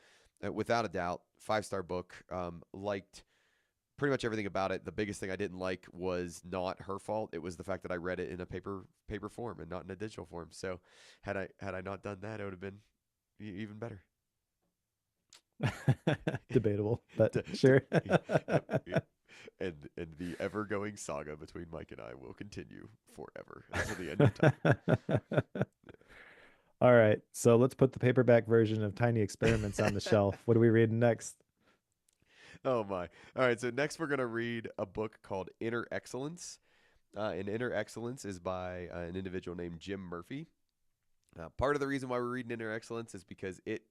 Without a doubt, 5 star book. Liked pretty much everything about it. The biggest thing I didn't like was not her fault. It was the fact that I read it in a paper form and not in a digital form. So had I not done that, it would have been even better. Debatable, but D- sure. yep, yep. And the ever going saga between Mike and I will continue forever until the end of time. All right. So let's put the paperback version of Tiny Experiments on the shelf. What are we reading next? Oh my! All right, so next we're gonna read a book called Inner Excellence. And Inner Excellence is by an individual named Jim Murphy. Part of the reason why we're reading Inner Excellence is because it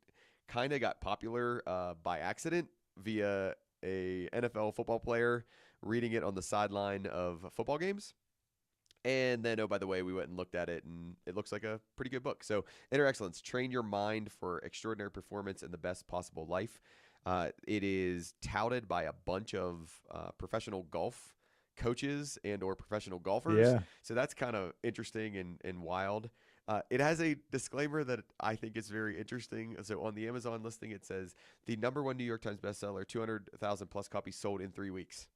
kind of got popular by accident via a NFL football player reading it on the sideline of football games. And then, oh, by the way, we went and looked at it, and it looks like a pretty good book. So, Inner Excellence: Train Your Mind for Extraordinary Performance and the Best Possible Life. It is touted by a bunch of professional golf coaches and/or professional golfers. Yeah. So that's kind of interesting and wild. It has a disclaimer that I think is very interesting. So on the Amazon listing, it says the #1 New York Times bestseller, 200,000 plus copies sold in 3 weeks.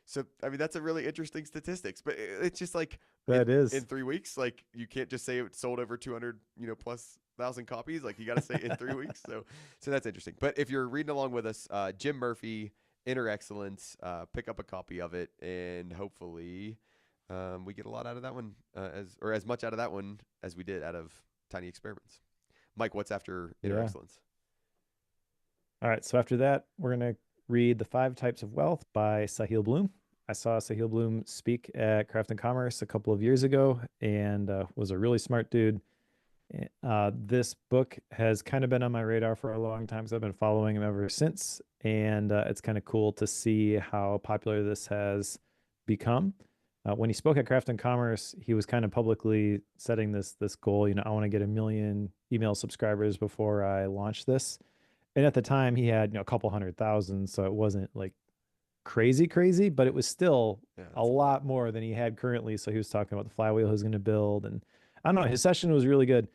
So I mean that's a really interesting statistics, but it's just like That in is. 3 weeks, like you can't just say it sold over 200 plus thousand copies. Like you got to say in 3 weeks. So that's interesting. But if you're reading along with us, Jim Murphy, Inner Excellence, pick up a copy of it, and hopefully, we get a lot out of that one, as much out of that one as we did out of Tiny Experiments. Mike, what's after Inner Yeah. Excellence? All right. So after that, we're going to read The Five Types of Wealth by Sahil Bloom. I saw Sahil Bloom speak at Craft and Commerce a couple of years ago and was a really smart dude. This book has kind of been on my radar for a long time, so I've been following him ever since. And it's kind of cool to see how popular this has become. When he spoke at Craft and Commerce, he was kind of publicly setting this goal. I want to get 1 million email subscribers before I launch this. And at the time, he had a couple 100,000, so it wasn't like crazy, but it was still Yeah, a that's a lot. lot more than he had currently. So he was talking about the flywheel he's going to build, and I don't know, his session was really good,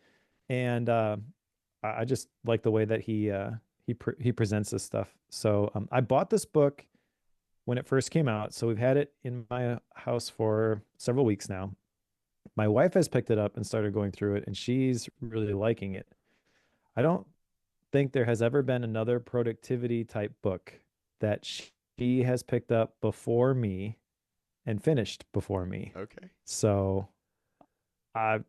and I just like the way that he presents this stuff. So I bought this book when it first came out, so we've had it in my house for several weeks now. My wife has picked it up and started going through it, and she's really liking it. I don't think there has ever been another productivity type book that she has picked up before me and finished before me. Okay. So, I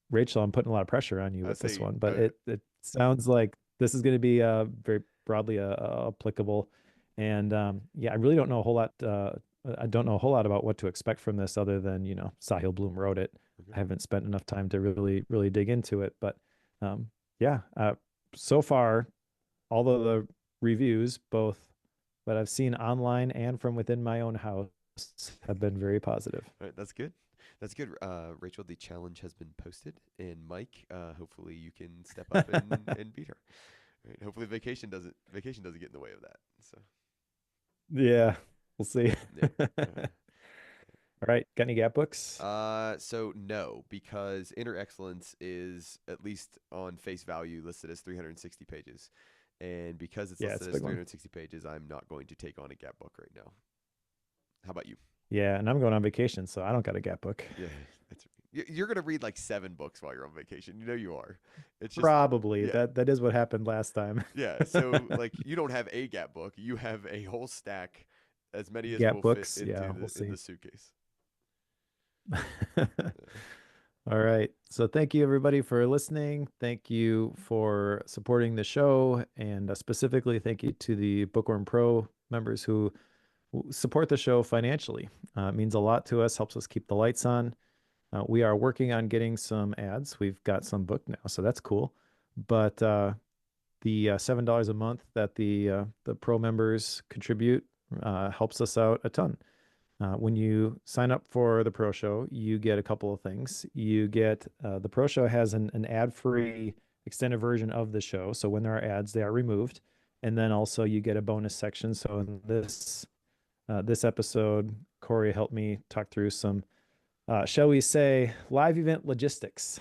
Rachel, I'm putting a lot of pressure on you I with this say, one, but it sounds like this is going to be very broadly applicable. And yeah, I really don't know a whole lot. I don't know a whole lot about what to expect from this, other than Sahil Bloom wrote it. okay. I haven't spent enough time to really dig into it, but um, yeah, so far, all of the reviews, both that I've seen online and from within my own house, have been very positive. All right, that's good. That's good. Rachel, the challenge has been posted, and Mike, hopefully you can step up and beat her. All right, hopefully vacation doesn't get in the way of that. So Yeah, we'll see. yeah. All right, got any gap books? So no, because Inner Excellence is at least on face value listed as 360 pages, and because it's Yeah, it's listed a as big one. 360 pages, I'm not going to take on a gap book right now. How about you? Yeah, and I'm going on vacation, so I don't got a gap book. Yeah, that's you're gonna read like 7 books while you're on vacation. You know you are. It's just Probably. yeah, That is what happened last time. yeah. So like you don't have a gap book. You have a whole stack, as many as Gap will fit books, into yeah, we'll the see. suitcase. All right. So thank you everybody for listening. Thank you for supporting the show, and specifically thank you to the Bookworm Pro members who support the show financially. It means a lot to us, helps us keep the lights on. We are working on getting some ads. We've got some booked now, so that's cool. But the $7 a month that the pro members contribute helps us out a ton. When you sign up for the Pro Show, you get a couple of things. You get the Pro Show has an ad-free extended version of the show. So when there are ads, they are removed. And then also you get a bonus section. So in this episode, Corey helped me talk through some, shall we say, live event logistics.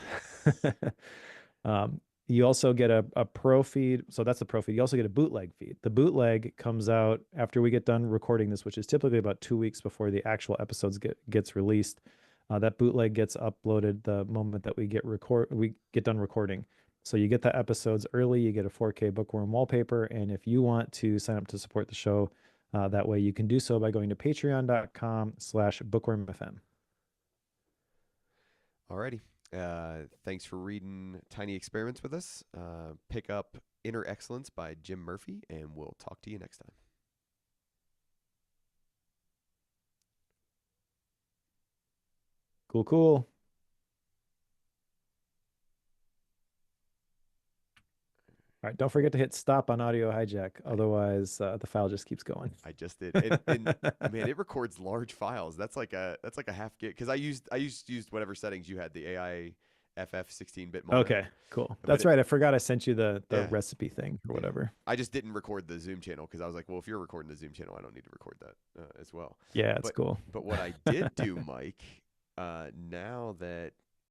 Um, you also get a pro feed. So that's the pro feed. You also get a bootleg feed. The bootleg comes out after we get done recording this, which is typically about 2 weeks before the actual episodes gets released. That bootleg gets uploaded the moment that we get done recording. So you get the episodes early. You get a 4K bookworm wallpaper, and if you want to sign up to support the show, that way you can do so by going to patreon.com/bookwormfm. Alrighty. Thanks for reading Tiny Experiments with us. Pick up Inner Excellence by Jim Murphy, and we'll talk to you next time. Cool. All right, don't forget to hit stop on audio hijack. I, Otherwise, the file just keeps going. I just did, and man, it records large files. That's like a half gig because I used whatever settings you had, the AI FF 16-bit mono, Okay, cool. but That's right. I forgot I sent you the yeah, recipe thing or yeah. whatever. I just didn't record the Zoom channel because I was like, well, if you're recording the Zoom channel, I don't need to record that as well. Yeah, it's But cool. but what I did do, Mike, now that